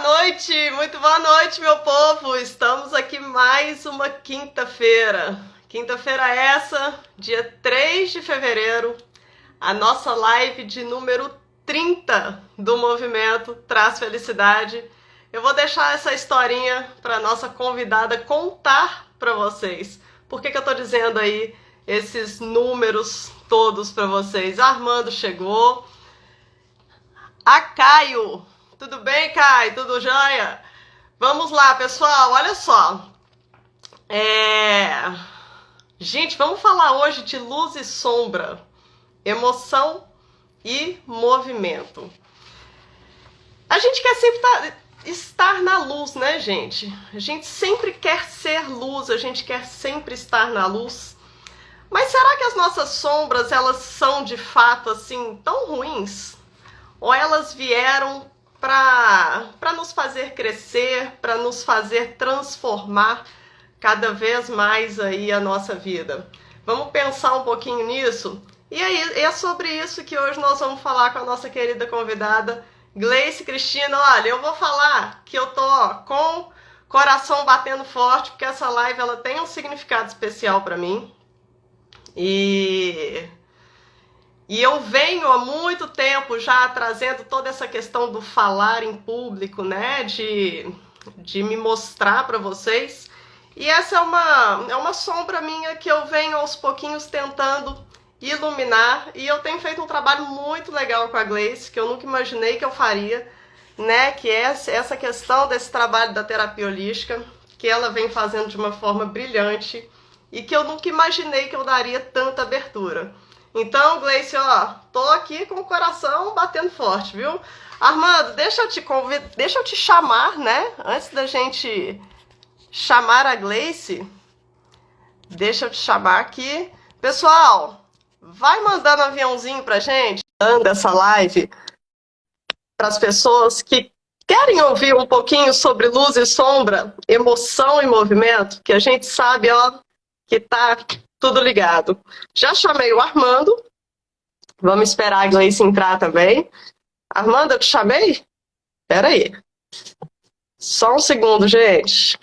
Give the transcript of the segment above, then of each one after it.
muito boa noite, meu povo. Estamos aqui mais uma quinta-feira. Quinta-feira essa, dia 3 de fevereiro, a nossa live de número 30 do movimento Traz Felicidade. Eu vou deixar essa historinha para nossa convidada contar para vocês. Por que eu estou dizendo aí esses números todos para vocês? Armando chegou. A Caio. Tudo bem, Caio? Tudo jóia? Vamos lá, pessoal. Olha só. Gente, vamos falar hoje de luz e sombra, emoção e movimento. A gente quer sempre estar na luz, né, gente? A gente sempre quer ser luz, a gente quer sempre estar na luz. Mas será que as nossas sombras, elas são de fato assim tão ruins? Ou elas vieram para nos fazer crescer, para nos fazer transformar cada vez mais aí a nossa vida? Vamos pensar um pouquinho nisso? E aí, é sobre isso que hoje nós vamos falar com a nossa querida convidada, Gleice Cristina. Olha, eu vou falar que eu tô com coração batendo forte, porque essa live ela tem um significado especial para mim. E eu venho há muito tempo já trazendo toda essa questão do falar em público, né? De me mostrar para vocês. E essa é uma sombra minha que eu venho aos pouquinhos tentando iluminar. E eu tenho feito um trabalho muito legal com a Gleice, que eu nunca imaginei que eu faria, né? Que é essa questão desse trabalho da terapia holística, que ela vem fazendo de uma forma brilhante e que eu nunca imaginei que eu daria tanta abertura. Então, Gleice, ó, tô aqui com o coração batendo forte, viu? Armando, deixa eu te chamar, né? Antes da gente chamar a Gleice, deixa eu te chamar aqui. Pessoal, vai mandando aviãozinho pra gente, manda essa live para as pessoas que querem ouvir um pouquinho sobre luz e sombra, emoção e movimento, que a gente sabe, ó, que tá tudo ligado. Já chamei o Armando. Vamos esperar a Gleice entrar também. Armando, eu te chamei? Espera aí. Só um segundo, gente.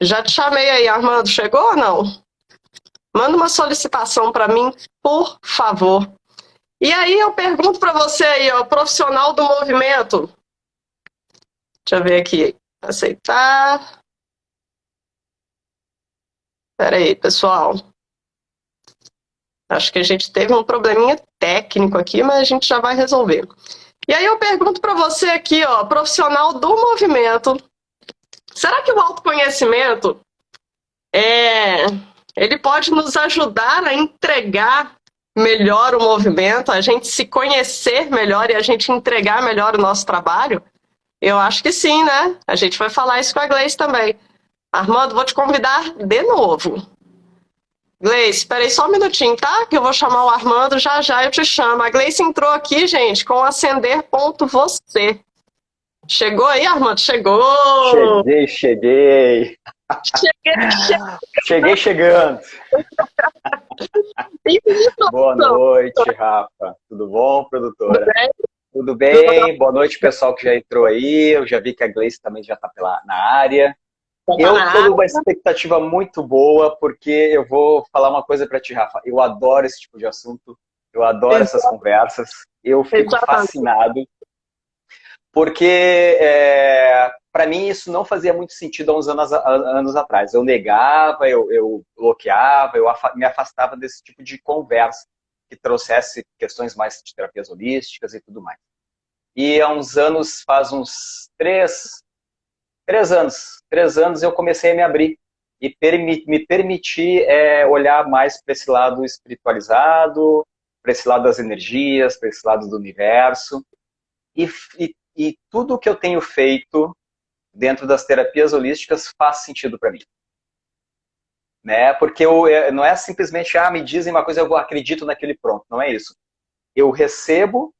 Já te chamei aí, Armando. Chegou ou não? Manda uma solicitação para mim, por favor. E aí eu pergunto para você aí, ó, profissional do movimento. Deixa eu ver aqui. Aceitar. Espera aí, pessoal. Acho que a gente teve um probleminha técnico aqui, mas a gente já vai resolver. E aí eu pergunto para você aqui, ó, profissional do movimento, será que o autoconhecimento ele pode nos ajudar a entregar melhor o movimento, a gente se conhecer melhor e a gente entregar melhor o nosso trabalho? Eu acho que sim, né? A gente vai falar isso com a Gleice também. Armando, vou te convidar de novo. Gleice, espera aí só um minutinho, tá? Que eu vou chamar o Armando, já já eu te chamo. A Gleice entrou aqui, gente, com acender.você. Chegou aí, Armando? Chegou! Cheguei. Cheguei chegando. Boa noite, Rafa. Tudo bom, produtora? Tudo bem? Boa noite, pessoal que já entrou aí. Eu já vi que a Gleice também já está na área. Eu estou numa expectativa muito boa, porque eu vou falar uma coisa para ti, Rafa. Eu adoro esse tipo de assunto, eu adoro essas conversas, eu fico fascinado, porque para mim isso não fazia muito sentido há uns anos atrás. Eu negava, eu bloqueava, me afastava desse tipo de conversa que trouxesse questões mais de terapias holísticas e tudo mais. E há uns anos, faz uns 3 anos eu comecei a me abrir e me permitir olhar mais para esse lado espiritualizado, para esse lado das energias, para esse lado do universo. E tudo o que eu tenho feito dentro das terapias holísticas faz sentido para mim. Né? Porque não é simplesmente, me dizem uma coisa, eu acredito naquele pronto. Não é isso. Eu recebo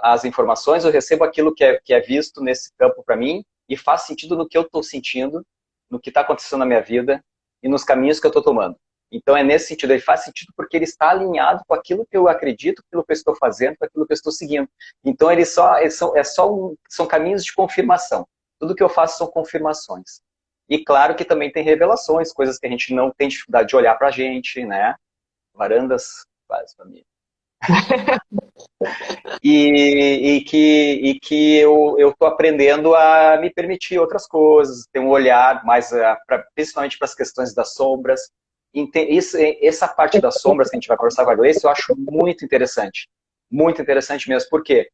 as informações, eu recebo aquilo que é visto nesse campo para mim e faz sentido no que eu estou sentindo, no que está acontecendo na minha vida e nos caminhos que eu estou tomando. Então é nesse sentido, ele faz sentido porque ele está alinhado com aquilo que eu acredito, com aquilo que eu estou fazendo, com aquilo que eu estou seguindo. Então são caminhos de confirmação. Tudo que eu faço são confirmações. E claro que também tem revelações, coisas que a gente não tem dificuldade de olhar pra gente, né? Varandas, quase família. e que eu tô aprendendo a me permitir outras coisas, ter um olhar mais, principalmente para as questões das sombras. Essa parte das sombras que a gente vai conversar com a Gleice, eu acho muito interessante mesmo. Por quê?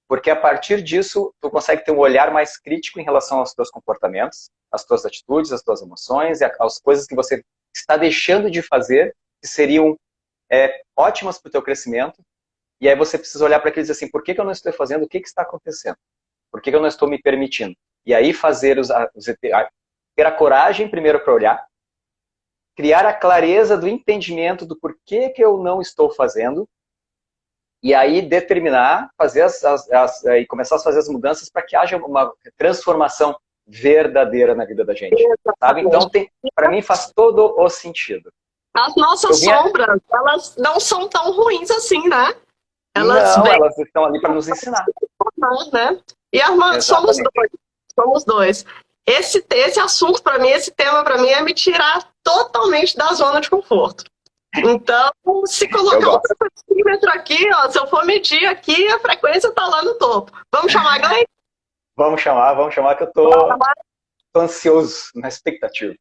Porque a partir disso, tu consegue ter um olhar mais crítico em relação aos teus comportamentos, às tuas atitudes, às tuas emoções, às coisas que você está deixando de fazer, que seriam ótimas para o teu crescimento. E aí você precisa olhar para aquilo e dizer assim, por que eu não estou fazendo? O que está acontecendo? Por que eu não estou me permitindo? E aí ter a coragem primeiro para olhar, criar a clareza do entendimento do porquê que eu não estou fazendo, e aí determinar, fazer e começar a fazer as mudanças para que haja uma transformação verdadeira na vida da gente. Sabe? Então, para mim, faz todo o sentido. As nossas sombras, elas não são tão ruins assim, né? Elas estão ali para nos ensinar. Né? E Armando, somos dois. Esse assunto para mim, esse tema para mim é me tirar totalmente da zona de conforto. Então, se colocar um parquímetro aqui, ó, se eu for medir aqui, a frequência tá lá no topo. Vamos chamar a Gleice? Vamos chamar que eu tô ansioso, na expectativa.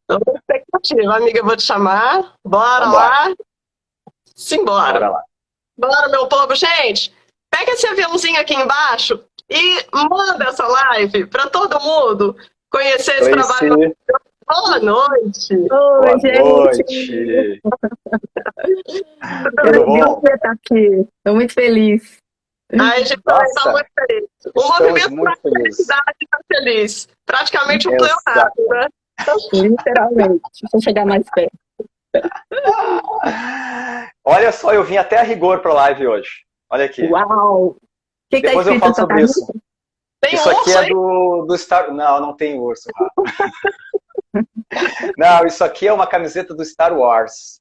Tô na expectativa, amiga, eu vou te chamar. Bora lá. Simbora. Bora lá. Bora, meu povo. Gente, pega esse aviãozinho aqui embaixo e manda essa live para todo mundo conhecer esse trabalho. Boa noite! Oi, gente! Tudo bom? Estar aqui. Estou muito feliz. A gente está muito feliz. O movimento da felicidade está feliz. Praticamente um pleonasmo, né? Literalmente. Deixa eu chegar mais perto. Olha só, eu vim até a rigor para a live hoje. Olha aqui. Uau! Depois eu falo sobre isso. Tem isso urso, aqui é do Star... Não tem urso. Não, isso aqui é uma camiseta do Star Wars.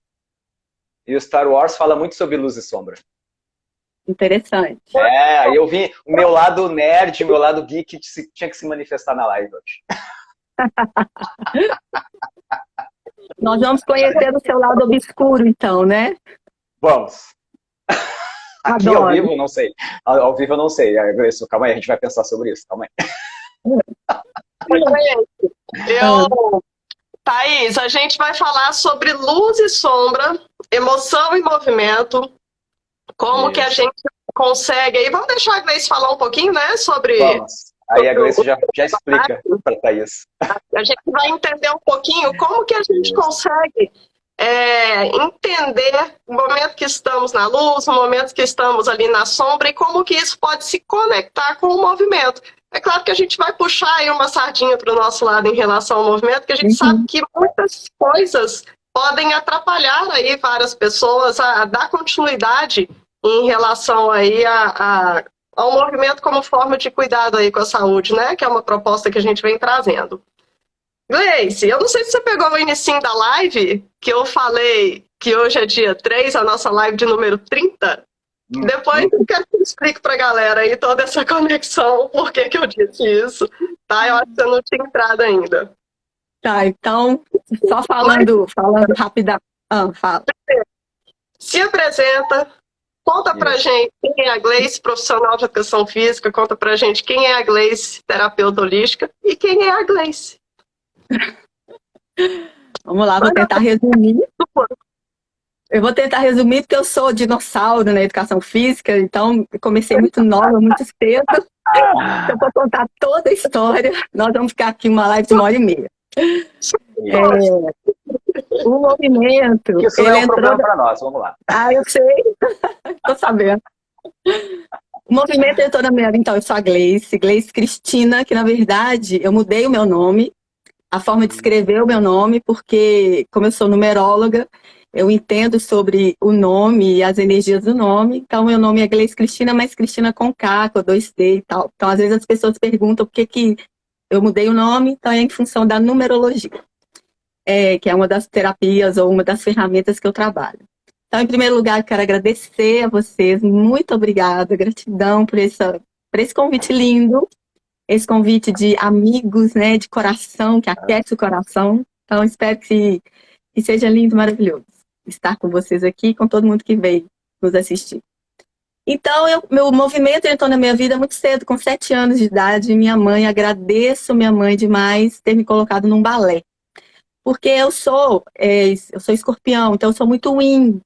E o Star Wars fala muito sobre luz e sombra. Interessante. Aí eu vi o meu lado nerd, o meu lado geek tinha que se manifestar na live hoje. Nós vamos conhecer o seu lado obscuro, então, né? Vamos. Aqui Adoro. ao vivo, não sei. Ao vivo eu não sei. Calma aí, a gente vai pensar sobre isso. Calma aí. Thaís, a gente vai falar sobre luz e sombra, emoção e movimento, como que a gente consegue... E vamos deixar a Gleice falar um pouquinho, né, sobre... Vamos. Aí a Gleice já explica para a Thaís. A gente vai entender um pouquinho como que a gente consegue entender o momento que estamos na luz, o momento que estamos ali na sombra e como que isso pode se conectar com o movimento. É claro que a gente vai puxar aí uma sardinha para o nosso lado em relação ao movimento, que a gente sabe que muitas coisas podem atrapalhar aí várias pessoas a dar continuidade em relação aí ao movimento como forma de cuidado aí com a saúde, né? Que é uma proposta que a gente vem trazendo. Gleice, eu não sei se você pegou o inicinho da live, que eu falei que hoje é dia 3, a nossa live de número 30. Depois eu quero que você explique para a galera aí toda essa conexão, por que eu disse isso, tá? Eu acho que você não tinha entrado ainda. Tá, então, só falando rapidamente. Fala. Se apresenta, conta pra gente quem é a Gleice, profissional de educação física, conta pra gente quem é a Gleice, terapeuta holística, e quem é a Gleice. Vamos lá, vou tentar resumir. Eu vou tentar resumir porque eu sou dinossauro na educação física, então eu comecei muito nova, muito cedo. Então, eu vou contar toda a história. Nós vamos ficar aqui uma live de 1h30. O movimento... Isso não é um problema para nós, vamos lá. Eu sei. Estou sabendo. O movimento entrou na minha vida, então eu sou a Gleice Cristina, que na verdade eu mudei o meu nome, a forma de escrever o meu nome, porque como eu sou numeróloga, eu entendo sobre o nome e as energias do nome, então meu nome é Gleice Cristina, mas Cristina com K, com 2T e tal. Então às vezes as pessoas perguntam por que eu mudei o nome, então é em função da numerologia. que é uma das terapias ou uma das ferramentas que eu trabalho. Então, em primeiro lugar, eu quero agradecer a vocês. Muito obrigada, gratidão por esse convite lindo, esse convite de amigos, né, de coração, que aquece o coração. Então, espero que seja lindo e maravilhoso estar com vocês aqui, com todo mundo que veio nos assistir. Então, meu movimento entrou na minha vida muito cedo, com 7 anos de idade. Agradeço minha mãe demais ter me colocado num balé. Porque eu sou escorpião, então eu sou muito yin.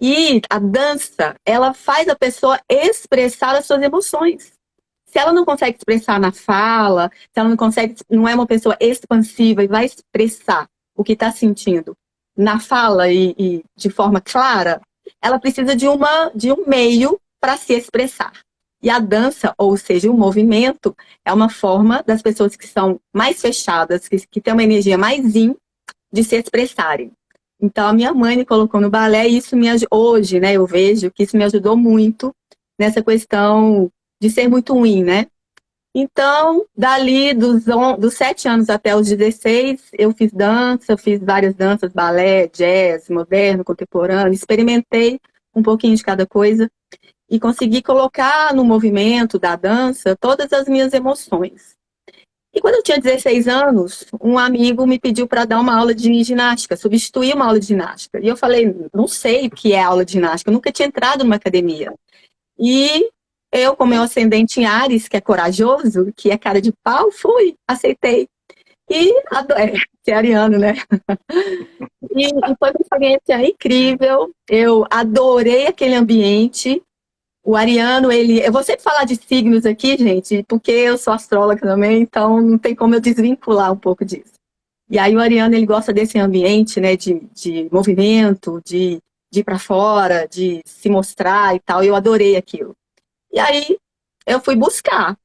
E a dança, ela faz a pessoa expressar as suas emoções. Se ela não consegue expressar na fala, se ela não é uma pessoa expansiva e vai expressar o que está sentindo na fala e de forma clara, ela precisa de um meio para se expressar. E a dança, ou seja, o movimento, é uma forma das pessoas que são mais fechadas, que têm uma energia mais yin, de se expressarem. Então, a minha mãe me colocou no balé e isso hoje, né, eu vejo que isso me ajudou muito nessa questão de ser muito yin, né? Então, dali dos 7 anos até os 16, eu fiz dança, eu fiz várias danças, balé, jazz, moderno, contemporâneo, experimentei um pouquinho de cada coisa e consegui colocar no movimento da dança todas as minhas emoções. E quando eu tinha 16 anos, um amigo me pediu para dar uma aula de ginástica, substituir uma aula de ginástica. E eu falei, não sei o que é aula de ginástica, eu nunca tinha entrado numa academia. E eu, com meu ascendente em Áries, que é corajoso, que é cara de pau, aceitei. E ser ariano, né? E foi uma experiência incrível, eu adorei aquele ambiente. O ariano, eu vou sempre falar de signos aqui, gente, porque eu sou astróloga também, então não tem como eu desvincular um pouco disso. E aí o ariano, ele gosta desse ambiente, né, de movimento, de ir para fora, de se mostrar e tal, e eu adorei aquilo. E aí eu fui buscar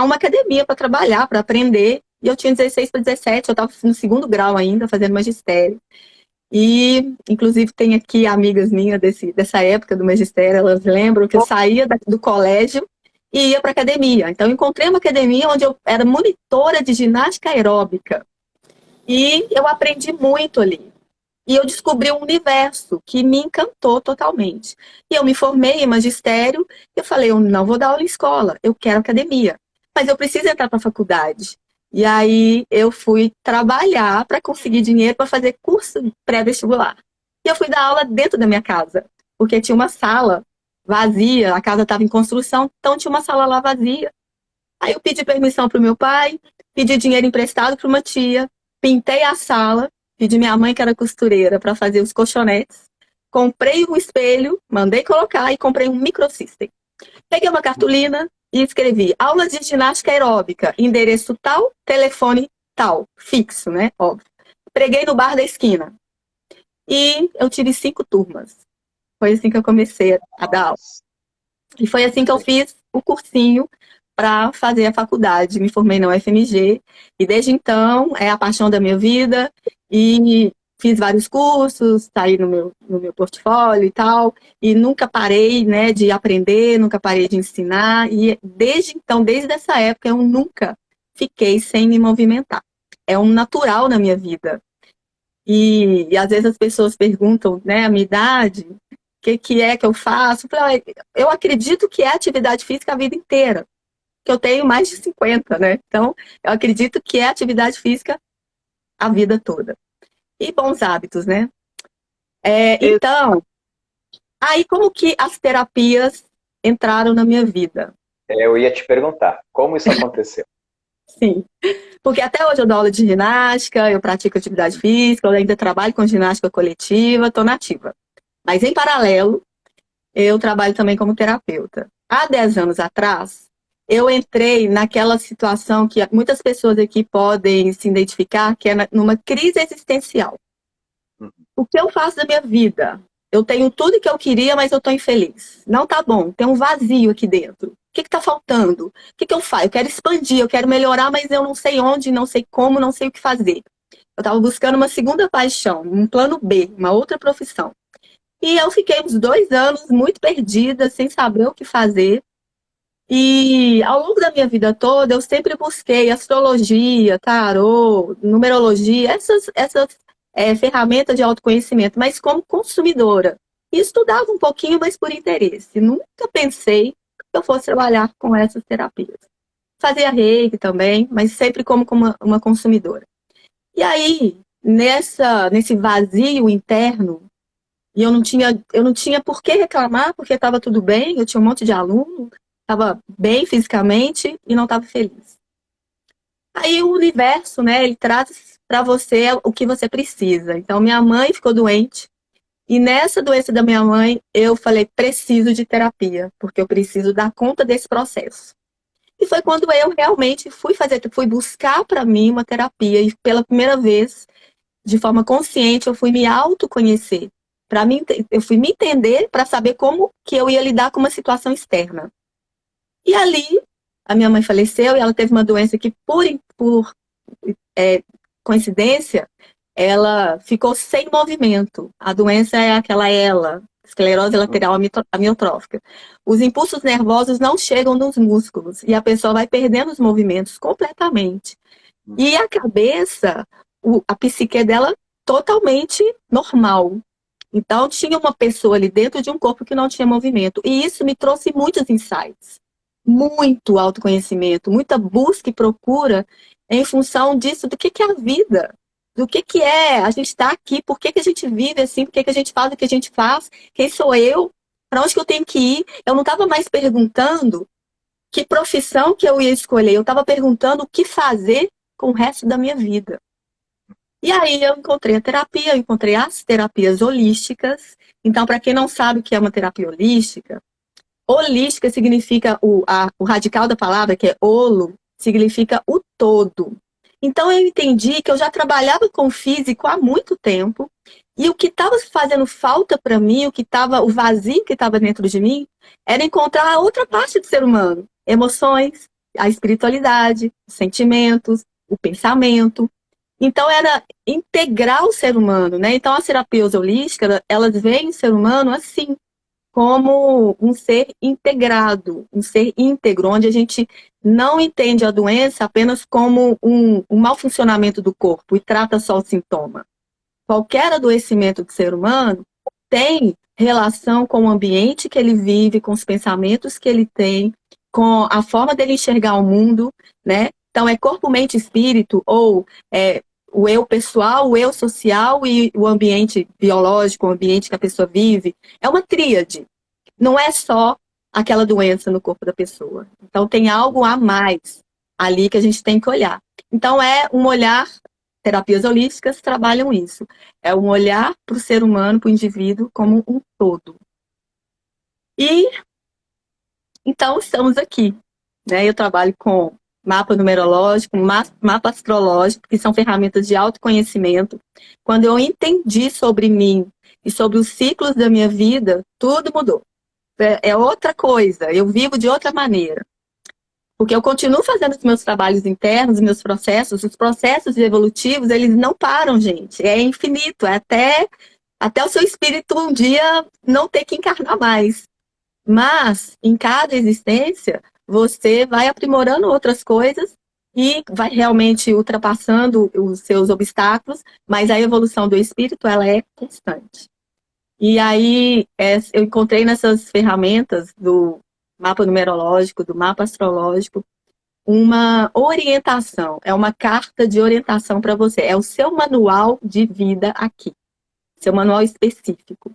uma academia para trabalhar, para aprender, e eu tinha 16 para 17, eu estava no 2º grau ainda, fazendo magistério. E, inclusive, tem aqui amigas minhas dessa época do magistério, elas lembram que eu saía do colégio e ia para academia. Então, eu encontrei uma academia onde eu era monitora de ginástica aeróbica. E eu aprendi muito ali. E eu descobri um universo que me encantou totalmente. E eu me formei em magistério e eu falei, eu não vou dar aula em escola, eu quero academia. Mas eu preciso entrar para a faculdade. E aí eu fui trabalhar para conseguir dinheiro para fazer curso pré-vestibular. E eu fui dar aula dentro da minha casa, porque tinha uma sala vazia, a casa estava em construção, então tinha uma sala lá vazia. Aí eu pedi permissão para o meu pai, pedi dinheiro emprestado para uma tia, pintei a sala, pedi minha mãe, que era costureira, para fazer os colchonetes, comprei um espelho, mandei colocar e comprei um microsystem. Peguei uma cartolina e escrevi aula de ginástica aeróbica, endereço tal, telefone tal, fixo, né? Óbvio. Preguei no bar da esquina. E eu tive 5 turmas. Foi assim que eu comecei a dar aula. E foi assim que eu fiz o cursinho para fazer a faculdade. Me formei na UFMG. E desde então é a paixão da minha vida. E fiz vários cursos, tá aí no meu portfólio e tal, e nunca parei, né, de aprender, nunca parei de ensinar, e desde essa época, eu nunca fiquei sem me movimentar. É um natural na minha vida. E às vezes as pessoas perguntam, né, a minha idade, o que é que eu faço? Eu acredito que é atividade física a vida inteira, que eu tenho mais de 50, né? Então, eu acredito que é atividade física a vida toda. E bons hábitos, né? Então, aí como que as terapias entraram na minha vida? Eu ia te perguntar, como isso aconteceu? Sim, porque até hoje eu dou aula de ginástica, eu pratico atividade física, eu ainda trabalho com ginástica coletiva, estou nativa. Mas em paralelo, eu trabalho também como terapeuta. Há 10 anos atrás, eu entrei naquela situação que muitas pessoas aqui podem se identificar, que é numa crise existencial. O que eu faço da minha vida? Eu tenho tudo que eu queria, mas eu estou infeliz. Não tá bom, tem um vazio aqui dentro. O que está faltando? O que eu faço? Eu quero expandir, eu quero melhorar, mas eu não sei onde, não sei como, não sei o que fazer. Eu estava buscando uma segunda paixão, um plano B, uma outra profissão. E eu fiquei uns 2 anos muito perdida, sem saber o que fazer. E ao longo da minha vida toda, eu sempre busquei astrologia, tarô, numerologia, essas ferramenta de autoconhecimento, mas como consumidora. E estudava um pouquinho, mas por interesse. Nunca pensei que eu fosse trabalhar com essas terapias. Fazia reiki também, mas sempre como uma consumidora. E aí, nesse vazio interno, e eu não tinha por que reclamar, porque estava tudo bem, eu tinha um monte de aluno, estava bem fisicamente e não estava feliz. Aí o universo, né, ele traz para você o que você precisa. Então, minha mãe ficou doente, e nessa doença da minha mãe, eu falei, preciso de terapia, porque eu preciso dar conta desse processo. E foi quando eu realmente fui buscar para mim uma terapia, e pela primeira vez, de forma consciente, eu fui me autoconhecer. Eu fui me entender para saber como que eu ia lidar com uma situação externa. E ali, a minha mãe faleceu e ela teve uma doença que, por coincidência, ela ficou sem movimento. A doença é aquela ELA, esclerose lateral amiotrófica. Os impulsos nervosos não chegam nos músculos e a pessoa vai perdendo os movimentos completamente. E a cabeça, a psique dela totalmente normal. Então, tinha uma pessoa ali dentro de um corpo que não tinha movimento. E isso me trouxe muitos insights. Muito autoconhecimento, muita busca e procura em função disso, do que é a vida, do que é a gente estar aqui, por que a gente vive assim, por que a gente faz o que a gente faz, quem sou eu, para onde que eu tenho que ir. Eu não estava mais perguntando que profissão que eu ia escolher, eu estava perguntando o que fazer com o resto da minha vida. E aí eu encontrei a terapia, eu encontrei as terapias holísticas. Então, para quem não sabe o que é uma terapia holística, holística significa, o radical da palavra, que é holo, significa o todo. Então eu entendi que eu já trabalhava com o físico há muito tempo, e o que estava fazendo falta para mim, o vazio que estava dentro de mim, era encontrar a outra parte do ser humano. Emoções, a espiritualidade, os sentimentos, o pensamento. Então era integrar o ser humano, né? Então as terapias holísticas, elas veem o ser humano assim, como um ser integrado, um ser íntegro, onde a gente não entende a doença apenas como um mau funcionamento do corpo e trata só o sintoma. Qualquer adoecimento do ser humano tem relação com o ambiente que ele vive, com os pensamentos que ele tem, com a forma dele enxergar o mundo, né? Então é corpo, mente, espírito, ou o eu pessoal, o eu social e o ambiente biológico, o ambiente que a pessoa vive. É uma tríade. Não é só aquela doença no corpo da pessoa. Então tem algo a mais ali que a gente tem que olhar. Então é um olhar, terapias holísticas trabalham isso. É um olhar para o ser humano, para o indivíduo como um todo. E então estamos aqui, né? Eu trabalho com mapa numerológico, mapa astrológico, que são ferramentas de autoconhecimento. Quando eu entendi sobre mim e sobre os ciclos da minha vida, tudo mudou. É outra coisa, eu vivo de outra maneira. Porque eu continuo fazendo os meus trabalhos internos, os processos evolutivos, eles não param, gente. É infinito, é até o seu espírito um dia não ter que encarnar mais. Mas, em cada existência, você vai aprimorando outras coisas e vai realmente ultrapassando os seus obstáculos, mas a evolução do espírito, ela é constante. E aí, eu encontrei nessas ferramentas do mapa numerológico, do mapa astrológico, uma orientação, é uma carta de orientação para você, é o seu manual de vida aqui, seu manual específico.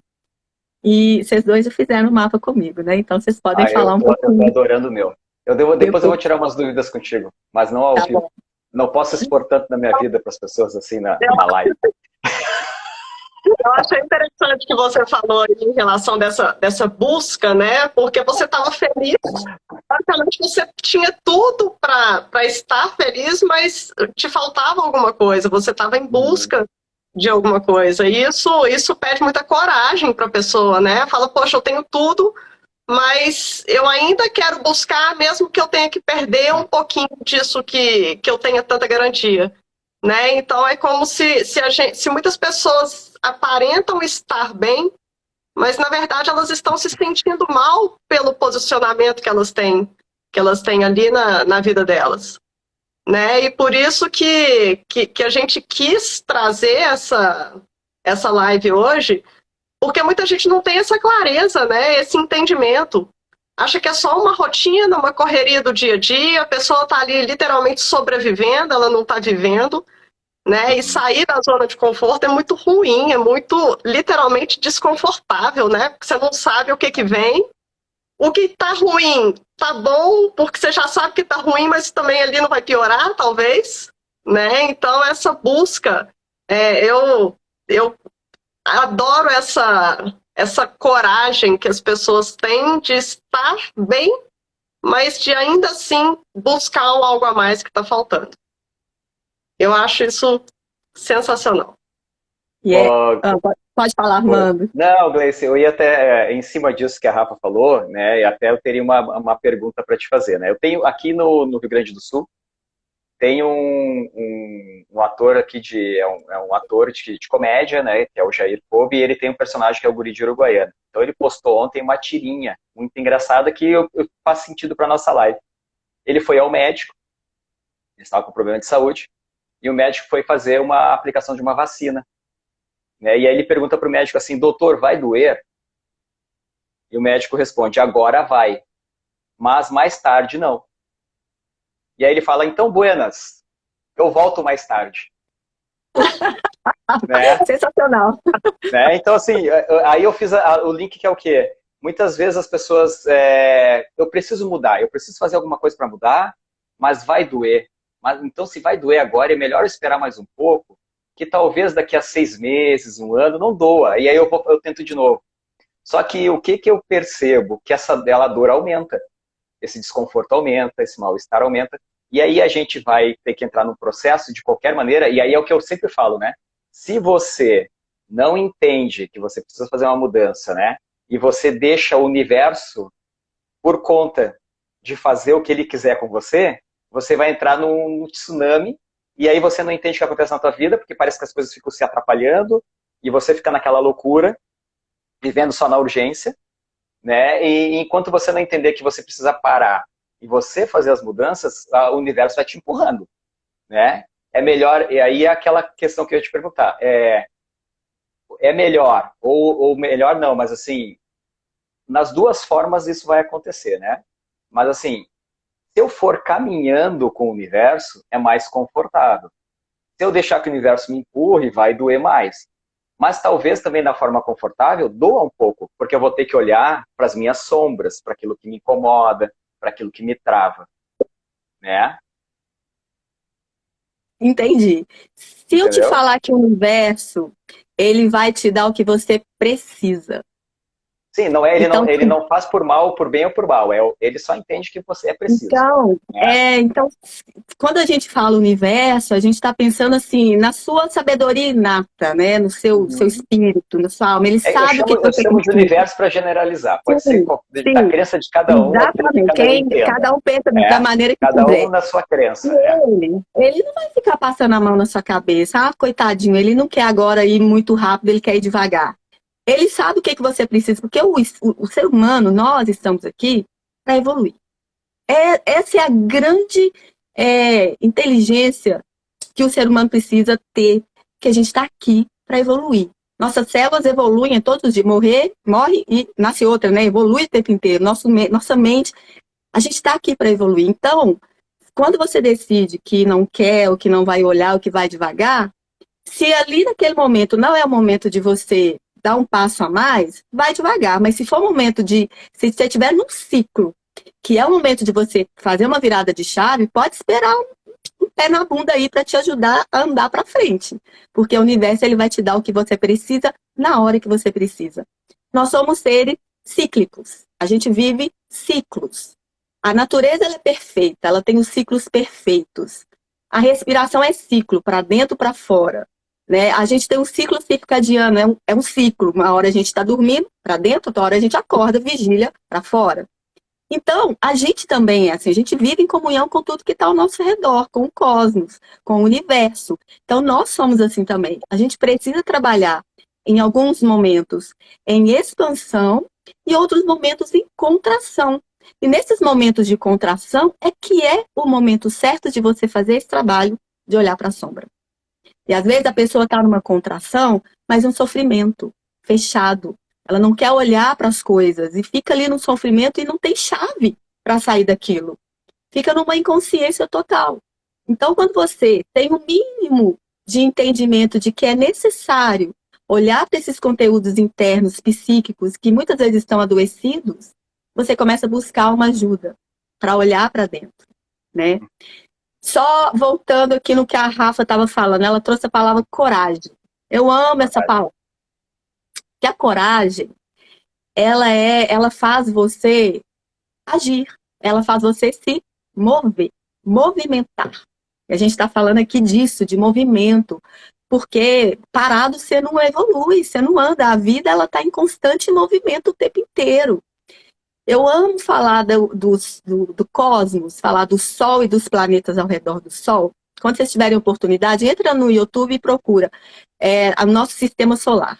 E vocês dois já fizeram o mapa comigo, né? Então vocês podem falar um pouquinho. Eu tô adorando o meu. Depois eu vou tirar umas dúvidas contigo, mas não ao vivo. Bom. Não posso expor tanto na minha vida para as pessoas assim na live. Eu achei interessante que você falou em relação dessa busca, né? Porque você estava feliz, basicamente você tinha tudo para estar feliz, mas te faltava alguma coisa, você estava em busca de alguma coisa. E isso pede muita coragem para a pessoa, né? Fala, poxa, eu tenho tudo, mas eu ainda quero buscar, mesmo que eu tenha que perder um pouquinho disso que eu tenha tanta garantia. Né? Então é como se muitas pessoas aparentam estar bem, mas na verdade elas estão se sentindo mal pelo posicionamento que elas têm ali na vida delas. né? E por isso que a gente quis trazer essa live hoje, porque muita gente não tem essa clareza, né? Esse entendimento. Acha que é só uma rotina, uma correria do dia a dia, a pessoa está ali literalmente sobrevivendo, ela não está vivendo, né? E sair da zona de conforto é muito ruim, é muito literalmente desconfortável, né? Porque você não sabe o que vem. O que tá ruim tá bom, porque você já sabe que tá ruim, mas também ali não vai piorar, talvez, né? Então essa busca, eu adoro essa coragem que as pessoas têm de estar bem, mas de ainda assim buscar algo a mais que está faltando. Eu acho isso sensacional. Pode falar, Armando. Não, Gleice, eu ia até em cima disso que a Rafa falou, né? E até eu teria uma pergunta para te fazer, né? Eu tenho aqui no Rio Grande do Sul, tem um ator aqui é um ator de comédia, né? Que é o Jair Kobe, e ele tem um personagem que é o Guri de Uruguaiana. Então ele postou ontem uma tirinha muito engraçada que faz sentido para nossa live. Ele foi ao médico, ele estava com problema de saúde, e o médico foi fazer uma aplicação de uma vacina. Né? E aí ele pergunta para o médico assim, doutor, vai doer? E o médico responde, agora vai, mas mais tarde não. E aí ele fala, então, buenas, eu volto mais tarde. Né? Sensacional. Né? Então, assim, aí eu fiz o link que é o quê? Muitas vezes as pessoas, eu preciso mudar, eu preciso fazer alguma coisa para mudar, mas vai doer. Mas, então, se vai doer agora, é melhor esperar mais um pouco, que talvez daqui a 6 meses, 1 ano, não doa. E aí eu tento de novo. Só que o que eu percebo? Que essa dor aumenta. Esse desconforto aumenta, esse mal-estar aumenta. E aí a gente vai ter que entrar num processo de qualquer maneira. E aí é o que eu sempre falo, né? Se você não entende que você precisa fazer uma mudança, né? E você deixa o universo por conta de fazer o que ele quiser com você, você vai entrar num tsunami. E aí você não entende o que acontece na tua vida, porque parece que as coisas ficam se atrapalhando, e você fica naquela loucura, vivendo só na urgência, né? E enquanto você não entender que você precisa parar e você fazer as mudanças, o universo vai te empurrando, né? É melhor, e aí é aquela questão que eu ia te perguntar, é melhor, ou melhor não, mas assim, nas duas formas isso vai acontecer, né? Mas assim, se eu for caminhando com o universo, é mais confortável. Se eu deixar que o universo me empurre, vai doer mais. Mas talvez também da forma confortável, doa um pouco, porque eu vou ter que olhar para as minhas sombras, para aquilo que me incomoda, para aquilo que me trava. Né? Entendi. Se Entendeu? eu te falar que o universo, ele vai te dar o que você precisa. Sim, não é, ele não faz por mal, por bem ou por mal. Ele só entende que você é preciso. Então, quando a gente fala universo, a gente está pensando assim, na sua sabedoria inata, né? No seu espírito, na sua alma. Ele sabe o que você chamo de universo para generalizar. Pode ser da crença de cada um. Exatamente. Cada um pensa da maneira que cada quiser. Um na sua crença. Ele não vai ficar passando a mão na sua cabeça. Ah, coitadinho, ele não quer agora ir muito rápido, ele quer ir devagar. Ele sabe o que você precisa, porque o ser humano, nós estamos aqui para evoluir. Essa é a grande inteligência que o ser humano precisa ter, que a gente está aqui para evoluir. Nossas células evoluem todos os dias, morre e nasce outra, né? Evolui o tempo inteiro. Nossa mente, a gente está aqui para evoluir. Então, quando você decide que não quer, ou que não vai olhar, ou que vai devagar, se ali naquele momento não é o momento de você dar um passo a mais, vai devagar. Mas se for o momento se você estiver num ciclo, que é o momento de você fazer uma virada de chave, pode esperar um pé na bunda aí para te ajudar a andar para frente. Porque o universo ele vai te dar o que você precisa na hora que você precisa. Nós somos seres cíclicos. A gente vive ciclos. A natureza ela é perfeita, ela tem os ciclos perfeitos. A respiração é ciclo, para dentro, para fora. Né? A gente tem um ciclo circadiano, é um ciclo. Uma hora a gente está dormindo para dentro, outra hora a gente acorda, vigília para fora. Então, a gente também é assim, a gente vive em comunhão com tudo que está ao nosso redor, com o cosmos, com o universo. Então, nós somos assim também. A gente precisa trabalhar em alguns momentos em expansão e outros momentos em contração. E nesses momentos de contração é que é o momento certo de você fazer esse trabalho de olhar para a sombra. E às vezes a pessoa está numa contração, mas um sofrimento fechado. Ela não quer olhar para as coisas e fica ali no sofrimento e não tem chave para sair daquilo. Fica numa inconsciência total. Então, quando você tem um mínimo de entendimento de que é necessário olhar para esses conteúdos internos psíquicos que muitas vezes estão adoecidos, você começa a buscar uma ajuda para olhar para dentro, né? Só voltando aqui no que a Rafa estava falando, ela trouxe a palavra coragem. Eu amo essa palavra. Que a coragem, ela faz você agir, ela faz você se mover, movimentar. E a gente está falando aqui disso, de movimento, porque parado você não evolui, você não anda. A vida ela está em constante movimento o tempo inteiro. Eu amo falar do cosmos, falar do Sol e dos planetas ao redor do Sol. Quando vocês tiverem oportunidade, entra no YouTube e procura o nosso sistema solar.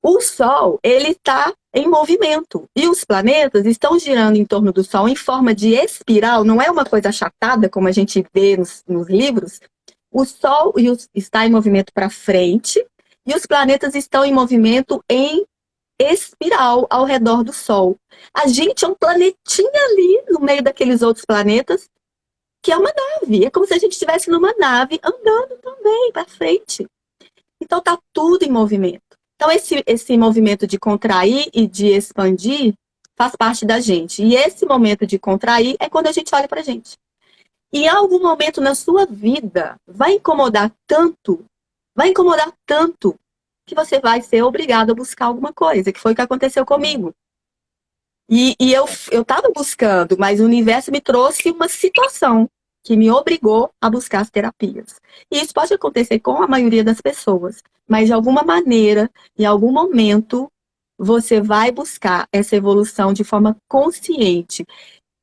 O Sol, ele está em movimento. E os planetas estão girando em torno do Sol em forma de espiral. Não é uma coisa achatada, como a gente vê nos livros. O Sol está em movimento para frente e os planetas estão em movimento em espiral ao redor do Sol. A gente é um planetinha ali no meio daqueles outros planetas, que é uma nave. É como se a gente estivesse numa nave andando também para frente. Então está tudo em movimento. Então esse movimento de contrair e de expandir faz parte da gente. E esse momento de contrair é quando a gente olha para a gente. E em algum momento na sua vida vai incomodar tanto que você vai ser obrigado a buscar alguma coisa, que foi o que aconteceu comigo. E eu estava buscando, mas o universo me trouxe uma situação que me obrigou a buscar as terapias. E isso pode acontecer com a maioria das pessoas, mas de alguma maneira, em algum momento, você vai buscar essa evolução de forma consciente,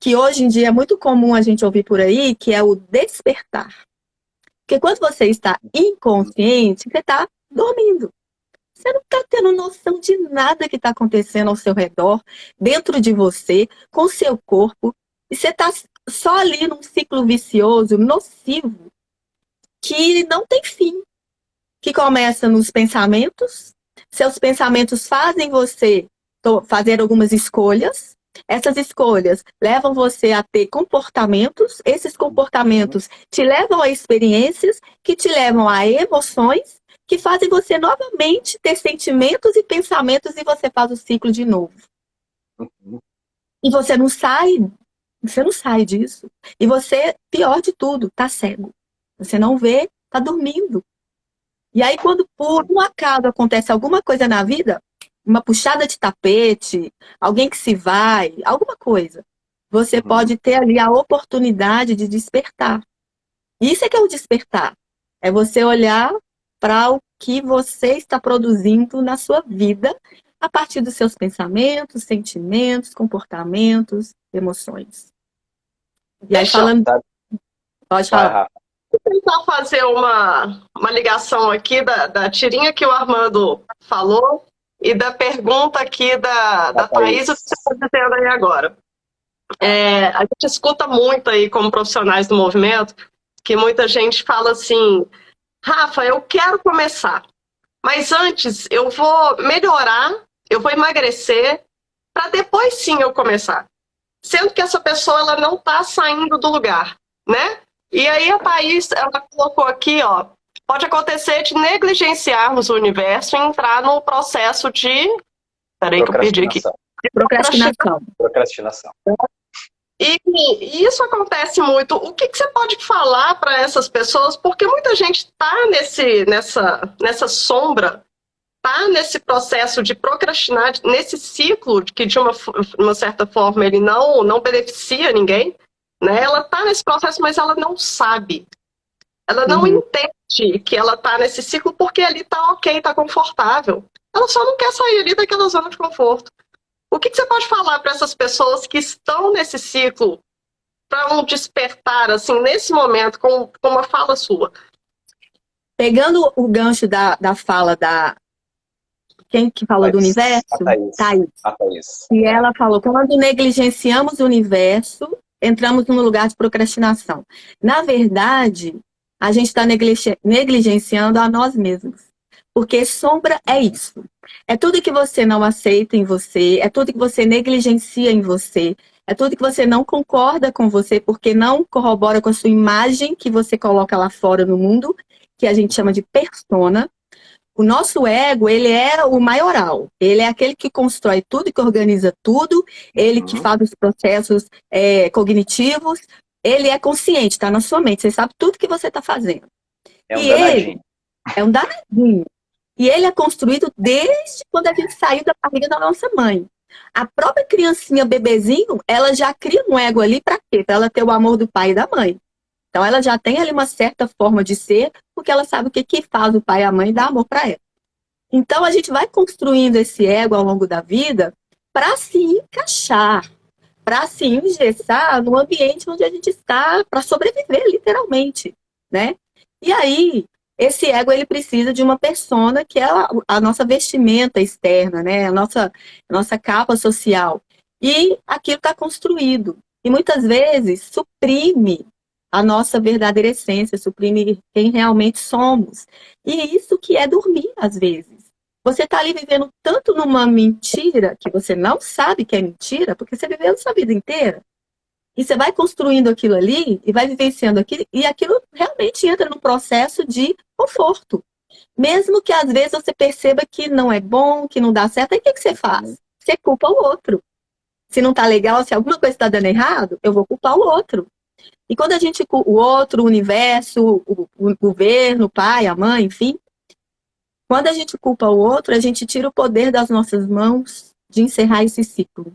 que hoje em dia é muito comum a gente ouvir por aí, que é o despertar. Porque quando você está inconsciente, você está dormindo. Você não está tendo noção de nada que está acontecendo ao seu redor, dentro de você, com o seu corpo. E você está só ali num ciclo vicioso, nocivo, que não tem fim. Que começa nos pensamentos. Seus pensamentos fazem você fazer algumas escolhas. Essas escolhas levam você a ter comportamentos. Esses comportamentos te levam a experiências que te levam a emoções que fazem você novamente ter sentimentos e pensamentos e você faz o ciclo de novo. E você não sai disso. E você, pior de tudo, tá cego. Você não vê, tá dormindo. E aí quando por um acaso acontece alguma coisa na vida, uma puxada de tapete, alguém que se vai, alguma coisa, você pode ter ali a oportunidade de despertar. Isso é que é o despertar. É você olhar para o que você está produzindo na sua vida a partir dos seus pensamentos, sentimentos, comportamentos, emoções. E aí falando... Pode falar. Vou tentar fazer uma ligação aqui da tirinha que o Armando falou e da pergunta aqui da Thaís, o que você está dizendo aí agora. A gente escuta muito aí como profissionais do movimento que muita gente fala assim: Rafa, eu quero começar, mas antes eu vou melhorar, eu vou emagrecer, para depois sim eu começar. Sendo que essa pessoa ela não está saindo do lugar, né? E aí a Thaís, ela colocou aqui, ó, pode acontecer de negligenciarmos o universo e entrar no processo de... Peraí que eu perdi aqui. Procrastinação. E isso acontece muito. O que você pode falar para essas pessoas? Porque muita gente está nessa sombra, está nesse processo de procrastinar, nesse ciclo que de uma certa forma ele não beneficia ninguém, né? Ela está nesse processo, mas ela não sabe. Ela não entende que ela está nesse ciclo porque ali está ok, está confortável. Ela só não quer sair ali daquela zona de conforto. O que você pode falar para essas pessoas que estão nesse ciclo para um despertar, assim, nesse momento, com uma fala sua? Pegando o gancho da fala da quem que falou do A universo? Thaís. Thaís. A Thaís. E ela falou, quando negligenciamos o universo, entramos num lugar de procrastinação. Na verdade, a gente está negligenciando a nós mesmos. Porque sombra é isso. É tudo que você não aceita em você, é tudo que você negligencia em você, é tudo que você não concorda com você, porque não corrobora com a sua imagem que você coloca lá fora no mundo, que a gente chama de persona. O nosso ego, ele é o maioral. Ele é aquele que constrói tudo, que organiza tudo, ele que faz os processos cognitivos, ele é consciente, está na sua mente, você sabe tudo que você está fazendo. É um E danadinho. ele é um danadinho. E ele é construído desde quando a gente saiu da barriga da nossa mãe. A própria criancinha, bebezinho, ela já cria um ego ali para quê? Para ela ter o amor do pai e da mãe. Então ela já tem ali uma certa forma de ser, porque ela sabe o que que faz o pai e a mãe dar amor para ela. Então a gente vai construindo esse ego ao longo da vida para se encaixar, para se engessar no ambiente onde a gente está, para sobreviver, literalmente, né? E aí, esse ego, ele precisa de uma persona que é a nossa vestimenta externa, né? A nossa capa social. E aquilo está construído. E muitas vezes suprime a nossa verdadeira essência, suprime quem realmente somos. E isso que é dormir, às vezes. Você está ali vivendo tanto numa mentira que você não sabe que é mentira, porque você viveu a sua vida inteira. E você vai construindo aquilo ali e vai vivenciando aquilo, e aquilo realmente entra num processo de conforto. Mesmo que às vezes você perceba que não é bom, que não dá certo, aí o que que você faz? Você culpa o outro. Se não tá legal, se alguma coisa está dando errado, eu vou culpar o outro. E quando a gente culpa o outro, o universo, o governo, o pai, a mãe, enfim, quando a gente culpa o outro, a gente tira o poder das nossas mãos de encerrar esse ciclo.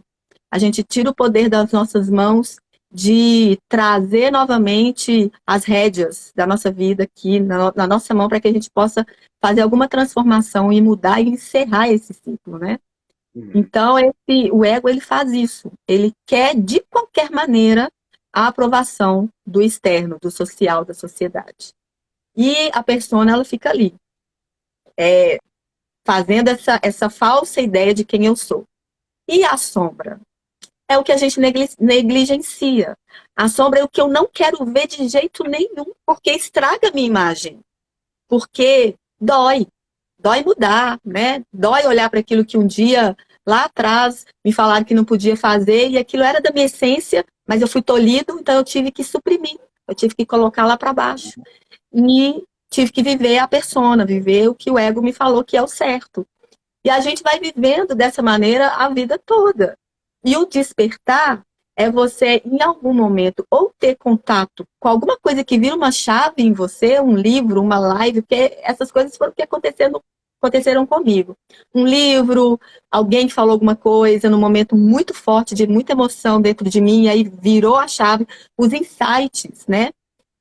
A gente tira o poder das nossas mãos de trazer novamente as rédeas da nossa vida aqui na nossa mão para que a gente possa fazer alguma transformação e mudar e encerrar esse ciclo, né? Então, o ego, ele faz isso. Ele quer, de qualquer maneira, a aprovação do externo, do social, da sociedade. E a persona, ela fica ali, fazendo essa falsa ideia de quem eu sou. E a sombra? É o que a gente negligencia. A sombra é o que eu não quero ver de jeito nenhum, porque estraga a minha imagem. Porque dói. Dói mudar, né? Dói olhar para aquilo que um dia, lá atrás, me falaram que não podia fazer, e aquilo era da minha essência, mas eu fui tolhido, então eu tive que suprimir. Eu tive que colocar lá para baixo. E tive que viver a persona, viver o que o ego me falou que é o certo. E a gente vai vivendo dessa maneira a vida toda. E o despertar é você, em algum momento, ou ter contato com alguma coisa que vira uma chave em você, um livro, uma live, porque essas coisas foram o que aconteceram comigo. Um livro, alguém que falou alguma coisa num momento muito forte, de muita emoção dentro de mim, e aí virou a chave, os insights, né,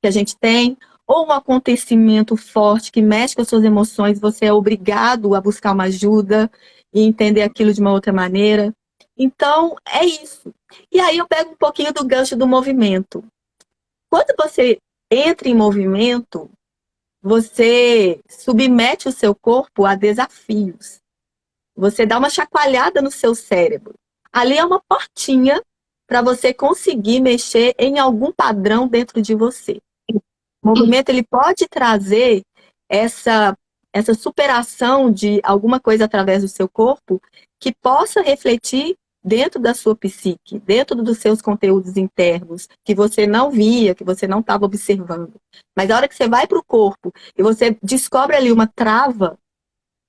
que a gente tem, ou um acontecimento forte que mexe com as suas emoções, você é obrigado a buscar uma ajuda e entender aquilo de uma outra maneira. Então, é isso. E aí eu pego um pouquinho do gancho do movimento. Quando você entra em movimento, você submete o seu corpo a desafios. Você dá uma chacoalhada no seu cérebro. Ali é uma portinha para você conseguir mexer em algum padrão dentro de você. O movimento, ele pode trazer essa superação de alguma coisa através do seu corpo que possa refletir dentro da sua psique, dentro dos seus conteúdos internos, que você não via, que você não estava observando. Mas a hora que você vai para o corpo e você descobre ali uma trava,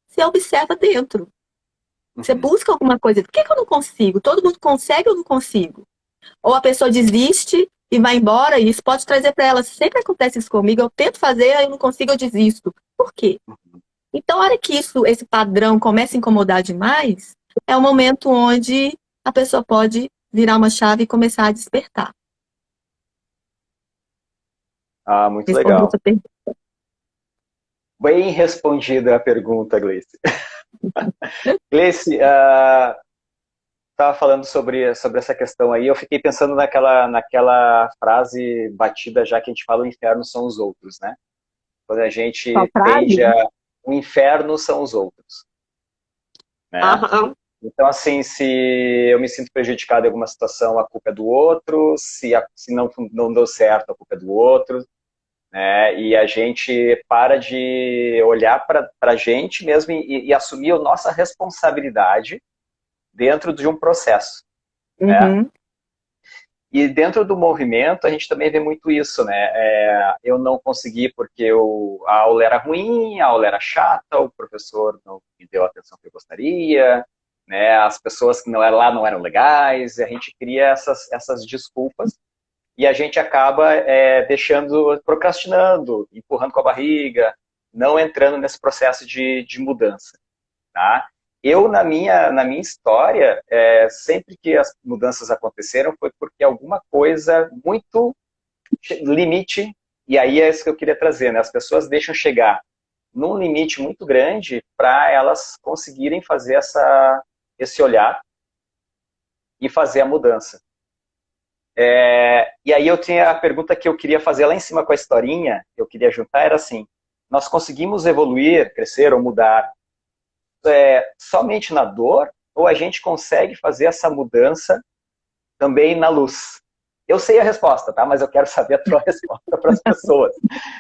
você observa dentro. Você busca alguma coisa. Por que eu não consigo? Todo mundo consegue ou não consigo? Ou a pessoa desiste e vai embora, e isso pode trazer para ela. Sempre acontece isso comigo, eu tento fazer, eu não consigo, eu desisto. Por quê? Então, a hora que esse padrão começa a incomodar demais, é o momento onde a pessoa pode virar uma chave e começar a despertar. Ah, muito Respondi legal. essa pergunta. Bem respondida a pergunta, Gleice. Gleice, estava falando sobre essa questão aí, eu fiquei pensando naquela frase batida já que a gente fala o inferno são os outros, né? Quando a gente tende a... O inferno são os outros. né? Aham. Então, assim, se eu me sinto prejudicado em alguma situação, a culpa é do outro, se não deu certo, a culpa é do outro, né? E a gente para de olhar para a gente mesmo e assumir a nossa responsabilidade dentro de um processo, né? Uhum. E dentro do movimento, a gente também vê muito isso, né? Eu não consegui porque a aula era ruim, a aula era chata, o professor não me deu a atenção que eu gostaria, né? As pessoas que não eram lá não eram legais, e a gente cria essas desculpas e a gente acaba deixando, procrastinando, empurrando com a barriga, não entrando nesse processo de mudança, tá? Eu, na minha história, sempre que as mudanças aconteceram foi porque alguma coisa muito limite, e aí é isso que eu queria trazer, né? As pessoas deixam chegar num limite muito grande para elas conseguirem fazer esse olhar e fazer a mudança. E aí eu tinha a pergunta que eu queria fazer lá em cima com a historinha, que eu queria juntar, era assim, nós conseguimos evoluir, crescer ou mudar somente na dor, ou a gente consegue fazer essa mudança também na luz? Eu sei a resposta, tá? Mas eu quero saber a tua resposta para as pessoas.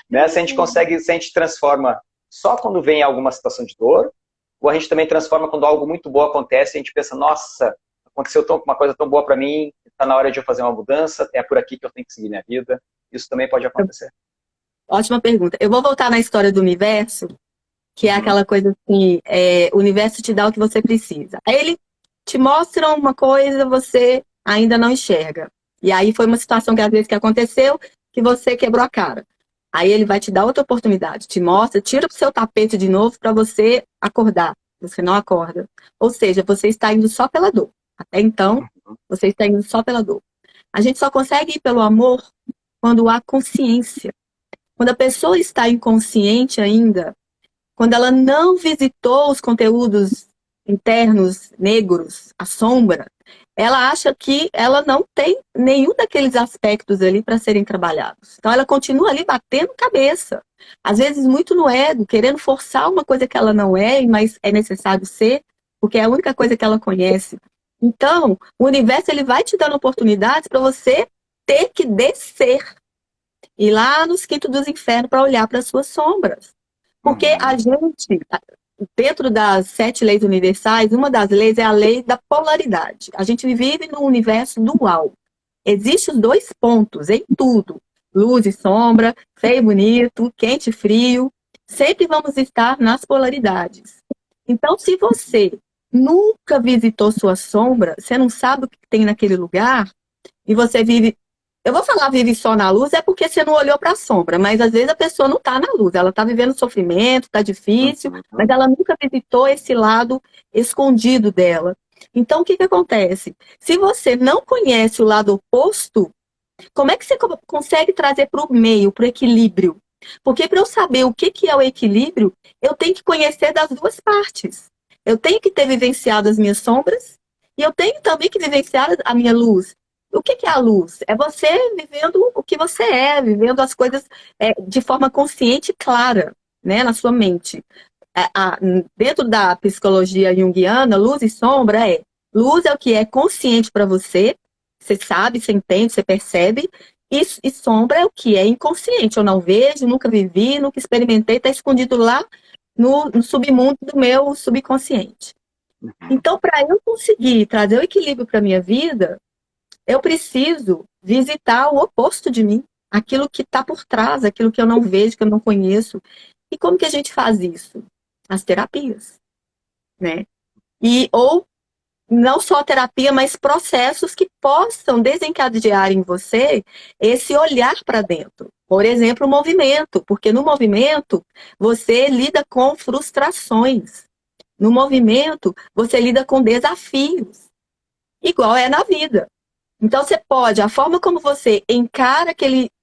Né? Se a gente consegue, se a gente transforma só quando vem alguma situação de dor, ou a gente também transforma quando algo muito bom acontece e a gente pensa, nossa, aconteceu uma coisa tão boa para mim, está na hora de eu fazer uma mudança, é por aqui que eu tenho que seguir minha vida. Isso também pode acontecer. Ótima pergunta. Eu vou voltar na história do universo, que é aquela coisa assim, o universo te dá o que você precisa. Aí ele te mostra uma coisa, você ainda não enxerga. E aí foi uma situação que às vezes que aconteceu, que você quebrou a cara. Aí ele vai te dar outra oportunidade, te mostra, tira o seu tapete de novo para você acordar. Você não acorda. Ou seja, você está indo só pela dor. Até então, você está indo só pela dor. A gente só consegue ir pelo amor quando há consciência. Quando a pessoa está inconsciente ainda, quando ela não visitou os conteúdos internos negros, a sombra, ela acha que ela não tem nenhum daqueles aspectos ali para serem trabalhados. Então ela continua ali batendo cabeça. Às vezes muito no ego, querendo forçar uma coisa que ela não é, mas é necessário ser, porque é a única coisa que ela conhece. Então, o universo ele vai te dando oportunidades para você ter que descer, ir lá nos quintos dos infernos para olhar para as suas sombras. Porque a gente, dentro das 7 leis universais, uma das leis é a lei da polaridade. A gente vive num universo dual. Existem os 2 pontos em tudo. Luz e sombra, feio e bonito, quente e frio. Sempre vamos estar nas polaridades. Então, se você nunca visitou sua sombra, você não sabe o que tem naquele lugar, e você vive. Eu vou falar vive só na luz, é porque você não olhou para a sombra, mas às vezes a pessoa não está na luz, ela está vivendo sofrimento, está difícil, mas ela nunca visitou esse lado escondido dela. Então, o que acontece? Se você não conhece o lado oposto, como é que você consegue trazer para o meio, para o equilíbrio? Porque para eu saber o que é o equilíbrio, eu tenho que conhecer das 2 partes. Eu tenho que ter vivenciado as minhas sombras e eu tenho também que vivenciar a minha luz. O que é a luz? É você vivendo o que você é, vivendo as coisas de forma consciente e clara, né, na sua mente. Dentro da psicologia junguiana, luz e sombra luz é o que é consciente para você, você sabe, você entende, você percebe, e sombra é o que é inconsciente. Eu não vejo, nunca vivi, nunca experimentei, está escondido lá no submundo do meu subconsciente. Então, para eu conseguir trazer o equilíbrio para a minha vida, eu preciso visitar o oposto de mim, aquilo que está por trás, aquilo que eu não vejo, que eu não conheço. E como que a gente faz isso? As terapias, né? Ou não só terapia, mas processos que possam desencadear em você esse olhar para dentro. Por exemplo, o movimento, porque no movimento você lida com frustrações. No movimento você lida com desafios, igual é na vida. Então, você pode, a forma como você encara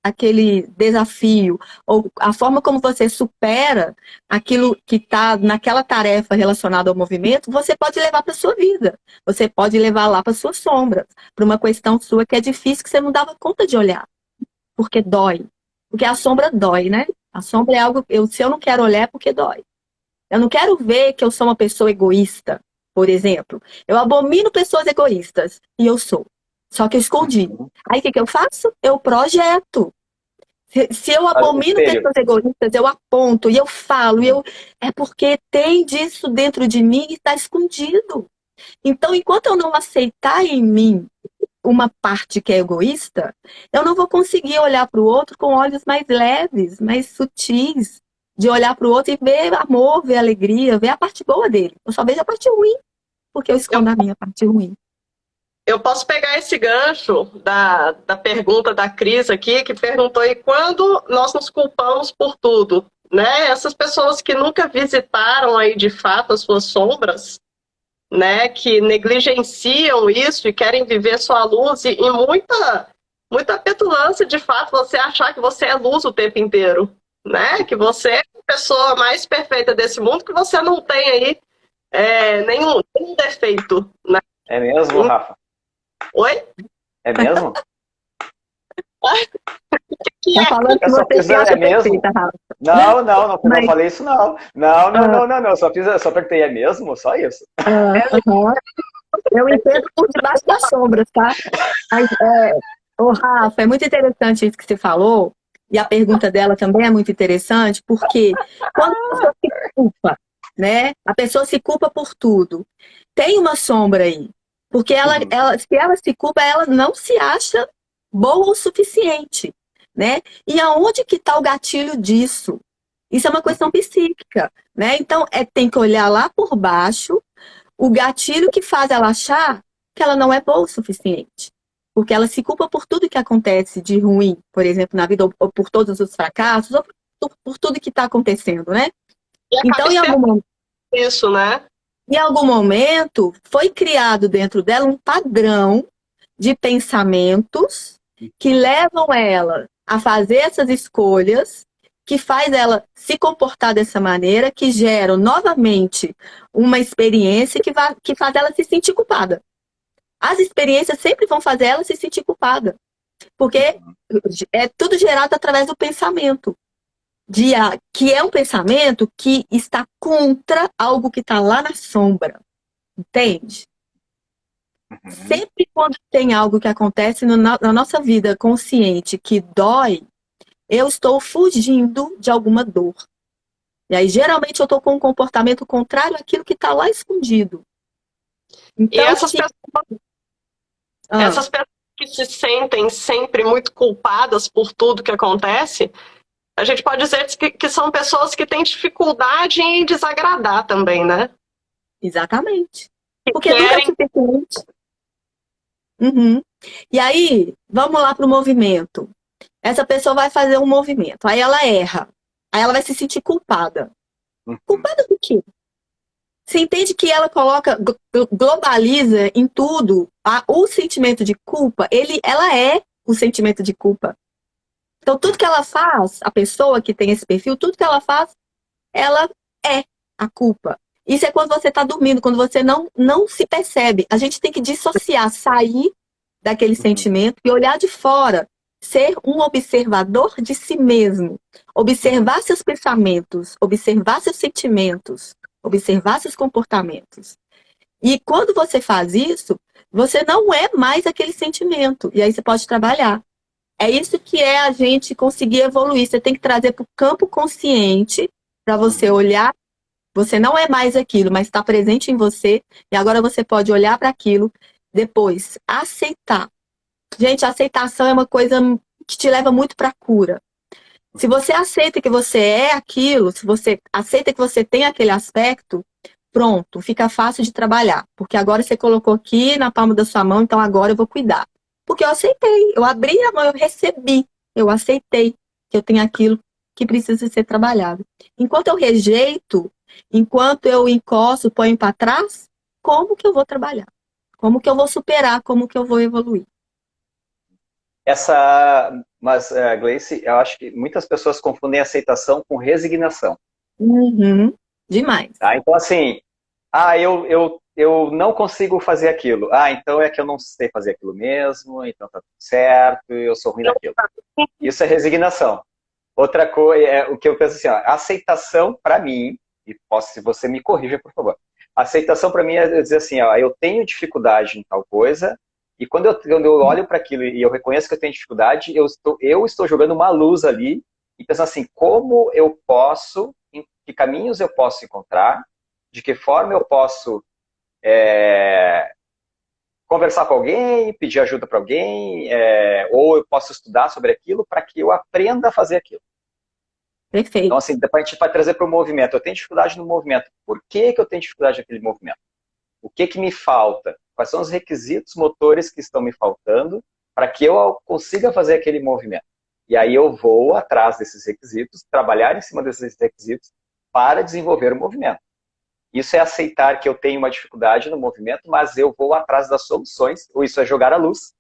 aquele desafio, ou a forma como você supera aquilo que está naquela tarefa relacionada ao movimento, você pode levar para a sua vida. Você pode levar lá para a sua sombra, para uma questão sua que é difícil, que você não dava conta de olhar, porque dói. Porque a sombra dói, né? A sombra é algo, se eu não quero olhar, é porque dói. Eu não quero ver que eu sou uma pessoa egoísta. Por exemplo, eu abomino pessoas egoístas, e eu sou. Só que eu escondi. Aí o que eu faço? Eu projeto. Se eu Faz um abomino espelho. pessoas egoístas, eu aponto e eu falo, é porque tem disso dentro de mim e está escondido. Então, enquanto eu não aceitar em mim uma parte que é egoísta, eu não vou conseguir olhar para o outro com olhos mais leves, mais sutis, de olhar para o outro e ver amor, ver alegria, ver a parte boa dele. Eu só vejo a parte ruim, porque eu escondo a minha parte ruim. Eu posso pegar esse gancho da pergunta da Cris aqui, que perguntou aí quando nós nos culpamos por tudo, né? Essas pessoas que nunca visitaram aí de fato as suas sombras, né? Que negligenciam isso e querem viver sua luz e muita petulância de fato você achar que você é luz o tempo inteiro, né? Que você é a pessoa mais perfeita desse mundo, que você não tem aí nenhum defeito, né? É mesmo, Rafa? Oi? É mesmo? Que Tá é? falando que Eu só você fiz, se acha é mesmo? perfeita, Rafa. Não Mas, falei isso, não. Não. Só perguntei, é mesmo? Só isso. aham. Eu entendo por debaixo das sombras, tá? Mas, ô, Rafa, é muito interessante isso que você falou, e a pergunta dela também é muito interessante, porque quando a pessoa se culpa, né? A pessoa se culpa por tudo. Tem uma sombra aí. Porque se ela se culpa, ela não se acha boa o suficiente, né? E aonde que está o gatilho disso? Isso é uma questão psíquica, né? Então, tem que olhar lá por baixo o gatilho que faz ela achar que ela não é boa o suficiente. Porque ela se culpa por tudo que acontece de ruim, por exemplo, na vida, ou por todos os fracassos, ou por tudo que está acontecendo, né? E acaba Então, isso, né? em algum momento, foi criado dentro dela um padrão de pensamentos que levam ela a fazer essas escolhas, que faz ela se comportar dessa maneira, que geram novamente uma experiência que faz ela se sentir culpada. As experiências sempre vão fazer ela se sentir culpada, porque é tudo gerado através do pensamento, que é um pensamento que está contra algo que está lá na sombra, entende? Sempre quando tem algo que acontece na nossa vida consciente que dói, eu estou fugindo de alguma dor. E aí, geralmente, eu estou com um comportamento contrário àquilo que está lá escondido. E Então, essas pessoas que se sentem sempre muito culpadas por tudo que acontece, a gente pode dizer que são pessoas que têm dificuldade em desagradar também, né? Exatamente. Que Porque nunca é suficiente. Uhum. E aí, vamos lá para o movimento. Essa pessoa vai fazer um movimento, aí ela erra. Aí ela vai se sentir culpada. Culpada do quê? Você entende que ela globaliza em tudo o sentimento de culpa? Ela é o sentimento de culpa. Então, tudo que ela faz, a pessoa que tem esse perfil, tudo que ela faz, ela é a culpa. Isso é quando você está dormindo, quando você não se percebe. A gente tem que dissociar, sair daquele sentimento e olhar de fora. Ser um observador de si mesmo. Observar seus pensamentos, observar seus sentimentos, observar seus comportamentos. E quando você faz isso, você não é mais aquele sentimento. E aí você pode trabalhar. É isso que é a gente conseguir evoluir. Você tem que trazer para o campo consciente para você olhar. Você não é mais aquilo, mas está presente em você. E agora você pode olhar para aquilo, depois aceitar. Gente, a aceitação é uma coisa que te leva muito para a cura. Se você aceita que você é aquilo, se você aceita que você tem aquele aspecto, pronto, fica fácil de trabalhar. Porque agora você colocou aqui na palma da sua mão, então agora eu vou cuidar. Porque eu aceitei, eu abri a mão, eu recebi, eu aceitei que eu tenho aquilo que precisa ser trabalhado. Enquanto eu rejeito, enquanto eu encosto, ponho para trás, como que eu vou trabalhar? Como que eu vou superar? Como que eu vou evoluir? Mas, Gleice, eu acho que muitas pessoas confundem aceitação com resignação. Uhum, demais. Tá? Então, assim, eu não consigo fazer aquilo. Então é que eu não sei fazer aquilo mesmo, então tá tudo certo, eu sou ruim naquilo. Isso é resignação. Outra coisa, o que eu penso assim, aceitação para mim, se você me corrija, por favor. Aceitação para mim é dizer assim, ó, eu tenho dificuldade em tal coisa, e quando eu olho para aquilo e eu reconheço que eu tenho dificuldade, eu estou jogando uma luz ali e pensando assim, como eu posso, em que caminhos eu posso encontrar, de que forma eu posso conversar com alguém, pedir ajuda para alguém, ou eu posso estudar sobre aquilo para que eu aprenda a fazer aquilo. Perfeito. Então, assim, depois a gente vai trazer para o movimento. Eu tenho dificuldade no movimento. Por que eu tenho dificuldade naquele movimento? O que me falta? Quais são os requisitos motores que estão me faltando para que eu consiga fazer aquele movimento? E aí eu vou atrás desses requisitos, trabalhar em cima desses requisitos para desenvolver o movimento. Isso é aceitar que eu tenho uma dificuldade no movimento, mas eu vou atrás das soluções, ou isso é jogar a luz,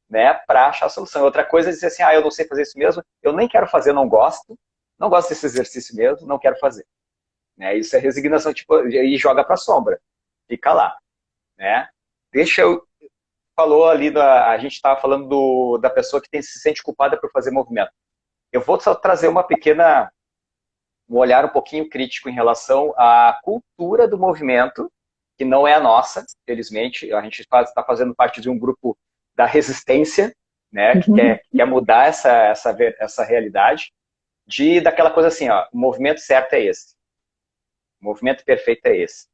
né, para achar a solução. Outra coisa é dizer assim, eu não sei fazer isso mesmo, eu nem quero fazer, não gosto desse exercício mesmo, não quero fazer. Né? Isso é resignação, tipo, e joga para a sombra. Fica lá. Né? Falou ali, a gente estava falando da pessoa que se sente culpada por fazer movimento. Eu vou só trazer um olhar um pouquinho crítico em relação à cultura do movimento, que não é a nossa, felizmente. A gente está fazendo parte de um grupo da resistência, né, que quer mudar essa realidade, daquela coisa assim, ó, o movimento certo é esse. O movimento perfeito é esse.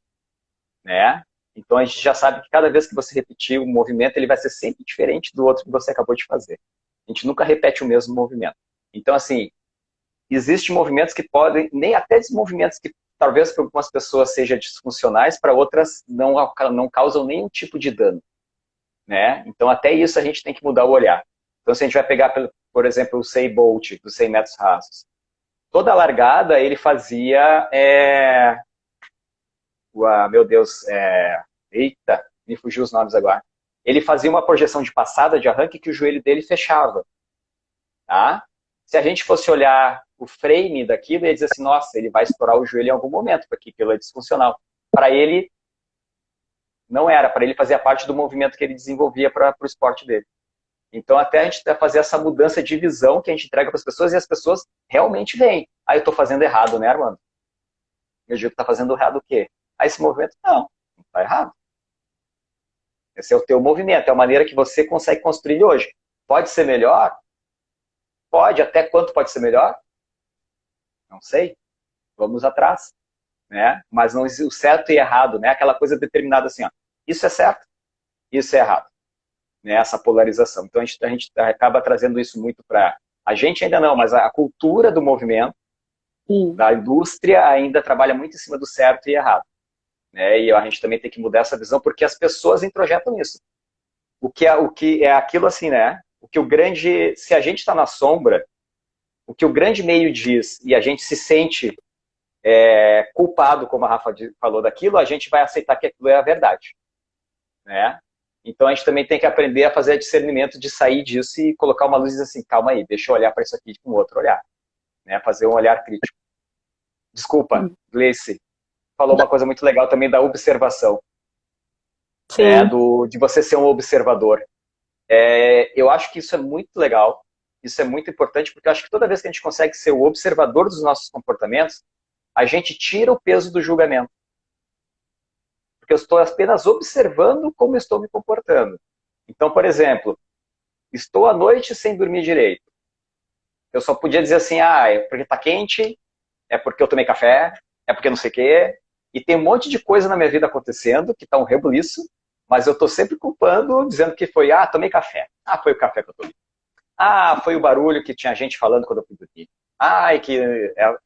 Né? Então a gente já sabe que cada vez que você repetir o movimento, ele vai ser sempre diferente do outro que você acabou de fazer. A gente nunca repete o mesmo movimento. Então, assim, existem movimentos que podem, nem até esses movimentos que talvez para algumas pessoas sejam disfuncionais, para outras não causam nenhum tipo de dano. Né? Então, até isso a gente tem que mudar o olhar. Então, se a gente vai pegar, por exemplo, o Usain Bolt, dos 100 metros rasos, toda a largada ele fazia... meu Deus, eita, me fugiu os nomes agora. Ele fazia uma projeção de passada, de arranque, que o joelho dele fechava. Tá? Se a gente fosse olhar o frame daquilo, ia dizer assim, nossa, ele vai estourar o joelho em algum momento, porque aquilo é disfuncional. Para ele, não era. Para ele fazia parte do movimento que ele desenvolvia para o esporte dele. Então, até a gente fazer essa mudança de visão que a gente entrega para as pessoas, e as pessoas realmente veem. Eu estou fazendo errado, né, Armando? Eu digo que está fazendo errado o quê? Esse movimento, não está errado. Esse é o teu movimento, é a maneira que você consegue construir hoje. Pode ser melhor? Pode. Até quanto pode ser melhor? Não sei. Vamos atrás. Né? Mas não o certo e errado, né? Aquela coisa determinada assim, ó, isso é certo, isso é errado. Né? Essa polarização. Então a gente acaba trazendo isso muito para... A gente ainda não, mas a cultura do movimento, da indústria, ainda trabalha muito em cima do certo e errado. Né? E a gente também tem que mudar essa visão, porque as pessoas introjetam isso. O que é aquilo assim, né? Se a gente está na sombra, o que o grande meio diz e a gente se sente culpado, como a Rafa falou daquilo, a gente vai aceitar que aquilo é a verdade. Né? Então a gente também tem que aprender a fazer discernimento de sair disso e colocar uma luz e dizer assim, calma aí, deixa eu olhar para isso aqui com outro olhar. Né? Fazer um olhar crítico. Desculpa, Gleice. Falou uma coisa muito legal também da observação. Né? De você ser um observador. Eu acho que isso é muito legal, isso é muito importante, porque eu acho que toda vez que a gente consegue ser o observador dos nossos comportamentos, a gente tira o peso do julgamento. Porque eu estou apenas observando como eu estou me comportando. Então, por exemplo, estou à noite sem dormir direito. Eu só podia dizer assim, é porque está quente, é porque eu tomei café, é porque não sei o quê. E tem um monte de coisa na minha vida acontecendo, que está um rebuliço, mas eu estou sempre culpando, dizendo que foi, tomei café. Foi o café que eu tomei. Foi o barulho que tinha gente falando quando eu fui dormir.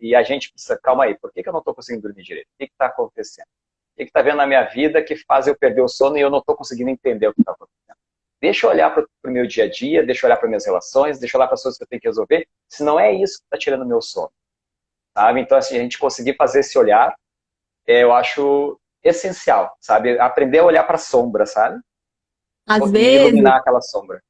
E a gente precisa, calma aí, por que eu não estou conseguindo dormir direito? O que está acontecendo? O que está vendo na minha vida que faz eu perder o sono e eu não estou conseguindo entender o que está acontecendo? Deixa eu olhar para o meu dia a dia, deixa eu olhar para minhas relações, deixa eu olhar para as coisas que eu tenho que resolver, se não é isso que está tirando o meu sono. Sabe? Então, assim, a gente conseguir fazer esse olhar, eu acho essencial, sabe? Aprender a olhar para a sombra, sabe? Às vezes, iluminar aquela sombra.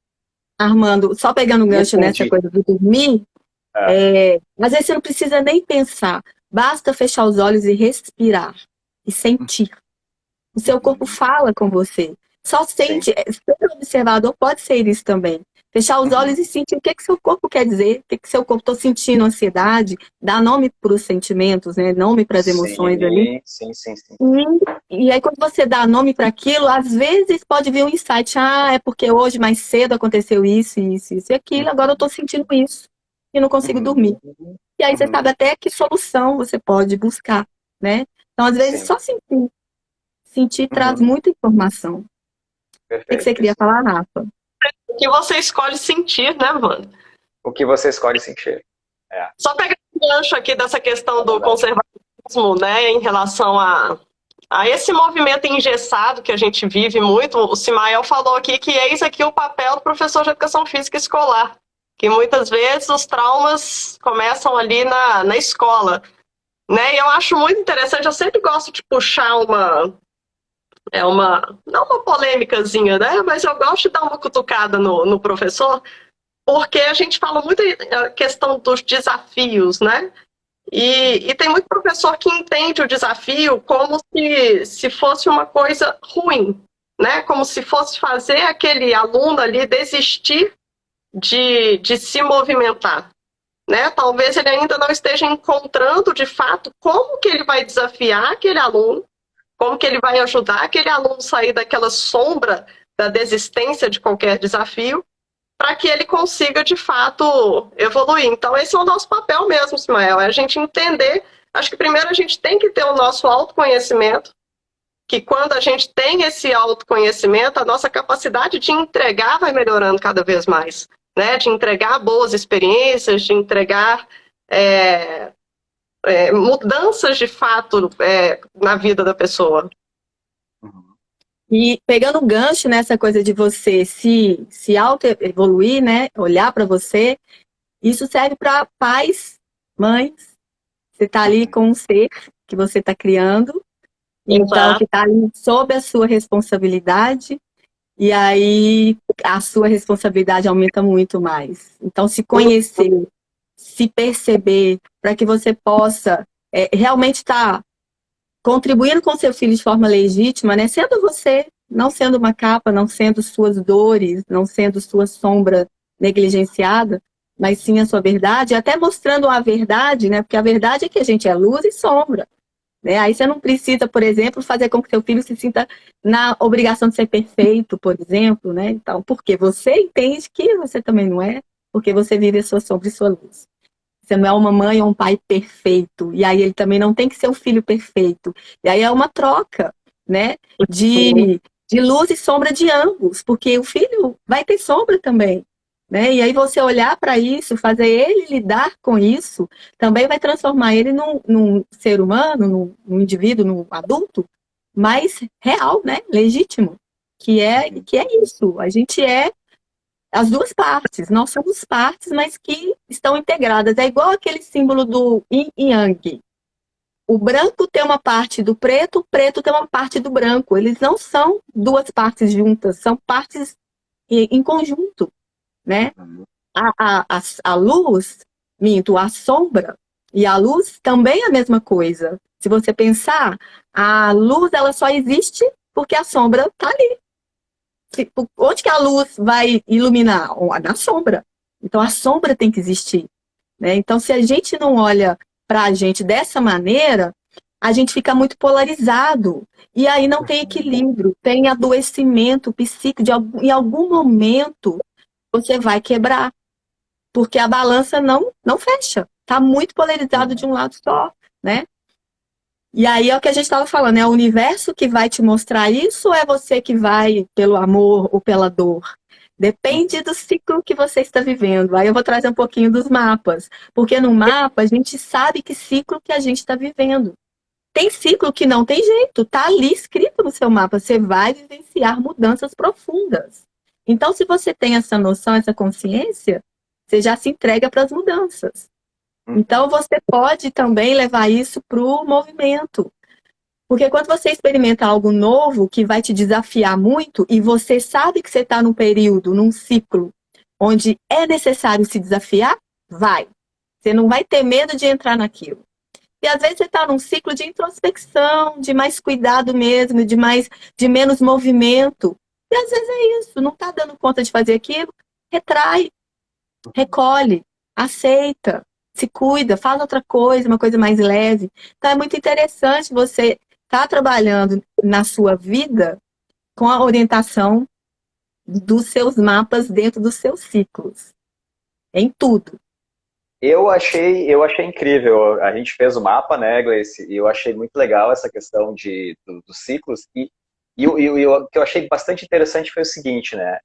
Armando, só pegando um gancho nessa coisa do dormir, às vezes você não precisa nem pensar, basta fechar os olhos e respirar, e sentir. O seu corpo fala com você. Só sente, ser observador pode ser isso também. Fechar os olhos e sentir o que que seu corpo quer dizer, o que que seu corpo está sentindo, ansiedade, dar nome para os sentimentos, né? Nome para as emoções ali. Sim, sim, sim. E aí, quando você dá nome para aquilo, às vezes pode vir um insight. Ah, é porque hoje mais cedo aconteceu isso, isso, isso e aquilo, agora eu estou sentindo isso e não consigo dormir. E aí você sabe até que solução você pode buscar, né? Então, às vezes, só sentir. Sentir traz muita informação. Perfeito. O que você queria falar, Rafa? O que você escolhe sentir, né, Wanda? O que você escolhe sentir. Só pegar um gancho aqui dessa questão do conservadorismo, né, em relação a esse movimento engessado que a gente vive muito. O Simael falou aqui que eis aqui o papel do professor de educação física escolar, que muitas vezes os traumas começam ali na escola, né? E eu acho muito interessante, eu sempre gosto de puxar não uma polêmicazinha, né? Mas eu gosto de dar uma cutucada no professor, porque a gente fala muito a questão dos desafios, né? E tem muito professor que entende o desafio como se fosse uma coisa ruim, né? Como se fosse fazer aquele aluno ali desistir de se movimentar, né? Talvez ele ainda não esteja encontrando, de fato, como que ele vai desafiar aquele aluno, como que ele vai ajudar aquele aluno a sair daquela sombra da desistência de qualquer desafio, para que ele consiga, de fato, evoluir. Então, esse é o nosso papel mesmo, Ismael, é a gente entender. Acho que primeiro a gente tem que ter o nosso autoconhecimento, que quando a gente tem esse autoconhecimento, a nossa capacidade de entregar vai melhorando cada vez mais, né? De entregar boas experiências, de entregar mudanças, de fato, na vida da pessoa. E pegando um gancho nessa coisa de você se auto-evoluir, né? Olhar para você, isso serve para pais, mães. Você está ali com um ser que você está criando, então que está ali sob a sua responsabilidade, e aí a sua responsabilidade aumenta muito mais. Então, se conhecer, se perceber, para que você possa realmente estar contribuindo com seu filho de forma legítima, né? Sendo você, não sendo uma capa, não sendo suas dores, não sendo sua sombra negligenciada, mas sim a sua verdade, até mostrando a verdade, né? Porque a verdade é que a gente é luz e sombra, né? Aí você não precisa, por exemplo, fazer com que seu filho se sinta na obrigação de ser perfeito, por exemplo, né? Então, porque você entende que você também não é, porque você vive a sua sombra e sua luz. Você não é uma mãe ou um pai perfeito. E aí ele também não tem que ser um filho perfeito. E aí é uma troca, né? De luz e sombra de ambos. Porque o filho vai ter sombra também, né? E aí você olhar para isso, fazer ele lidar com isso, também vai transformar ele num ser humano, num indivíduo, num adulto, mais real, né? Legítimo. Que é isso. A gente é as duas partes, nós somos partes, mas que estão integradas. É igual aquele símbolo do yin e yang. O branco tem uma parte do preto, o preto tem uma parte do branco. Eles não são duas partes juntas, são partes em conjunto, né? A luz, a sombra e a luz também é a mesma coisa. Se você pensar, a luz ela só existe porque a sombra está ali. Onde que a luz vai iluminar? Na sombra. Então, a sombra tem que existir, né? Então, se a gente não olha para a gente dessa maneira, a gente fica muito polarizado. E aí não tem equilíbrio, tem adoecimento psíquico. Em algum momento, você vai quebrar. Porque a balança não fecha. Está muito polarizado de um lado só, né? E aí é o que a gente estava falando, é o universo que vai te mostrar isso ou é você que vai pelo amor ou pela dor? Depende do ciclo que você está vivendo. Aí eu vou trazer um pouquinho dos mapas. Porque no mapa a gente sabe que ciclo que a gente está vivendo. Tem ciclo que não tem jeito, tá ali escrito no seu mapa. Você vai vivenciar mudanças profundas. Então, se você tem essa noção, essa consciência, você já se entrega para as mudanças. Então, você pode também levar isso para o movimento. Porque quando você experimenta algo novo que vai te desafiar muito e você sabe que você está num período, num ciclo, onde é necessário se desafiar, vai. Você não vai ter medo de entrar naquilo. E às vezes você está num ciclo de introspecção, de mais cuidado mesmo, de menos movimento. E às vezes é isso, não está dando conta de fazer aquilo, retrai, recolhe, aceita, se cuida, faz outra coisa, uma coisa mais leve. Então é muito interessante você estar trabalhando na sua vida com a orientação dos seus mapas dentro dos seus ciclos, em tudo. Eu achei incrível. A gente fez o mapa, né, Gleice? E eu achei muito legal essa questão dos ciclos. O que eu achei bastante interessante foi o seguinte, né?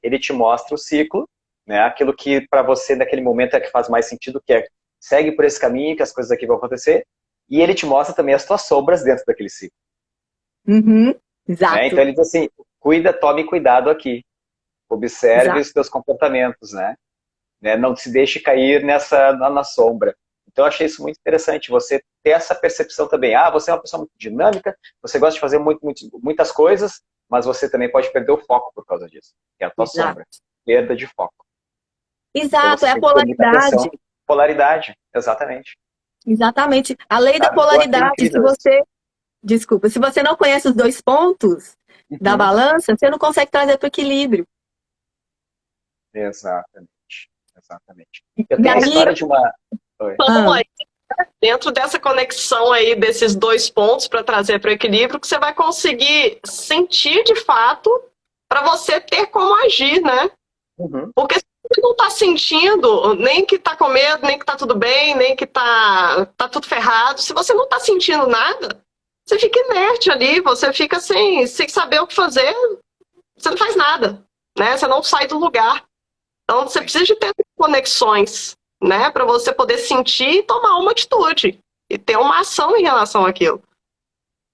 Ele te mostra o ciclo, né? Aquilo que para você naquele momento é que faz mais sentido, que é segue por esse caminho, que as coisas aqui vão acontecer. E ele te mostra também as tuas sombras dentro daquele ciclo. Uhum, Né? exato. Então ele diz assim, tome cuidado aqui. Observe Exato. os teus comportamentos, né? Não se deixe cair na sombra. Então, eu achei isso muito interessante, você ter essa percepção também. Ah, você é uma pessoa muito dinâmica, você gosta de fazer muitas coisas, mas você também pode perder o foco por causa disso, que é a tua Exato. sombra, perda de foco. Então, Exato, você é a tem que ter muita polaridade. atenção. Polaridade, exatamente. Exatamente. A lei da Sabe? Eu achei polaridade, se incrível isso. você, desculpa, se você não conhece os dois pontos da Uhum. balança, você não consegue trazer para o equilíbrio. Exatamente. Exatamente. Eu E tenho a aí, história de uma... Oi. Então, ah, aí, dentro dessa conexão aí desses dois pontos para trazer para o equilíbrio, que você vai conseguir sentir de fato para você ter como agir, né? Uhum. Porque se você não está sentindo, nem que está com medo, nem que está tudo bem, nem que tá tudo ferrado, se você não está sentindo nada, você fica inerte ali, você fica sem saber o que fazer, você não faz nada, né? Você não sai do lugar. Então você precisa de ter conexões, né, para você poder sentir e tomar uma atitude e ter uma ação em relação àquilo.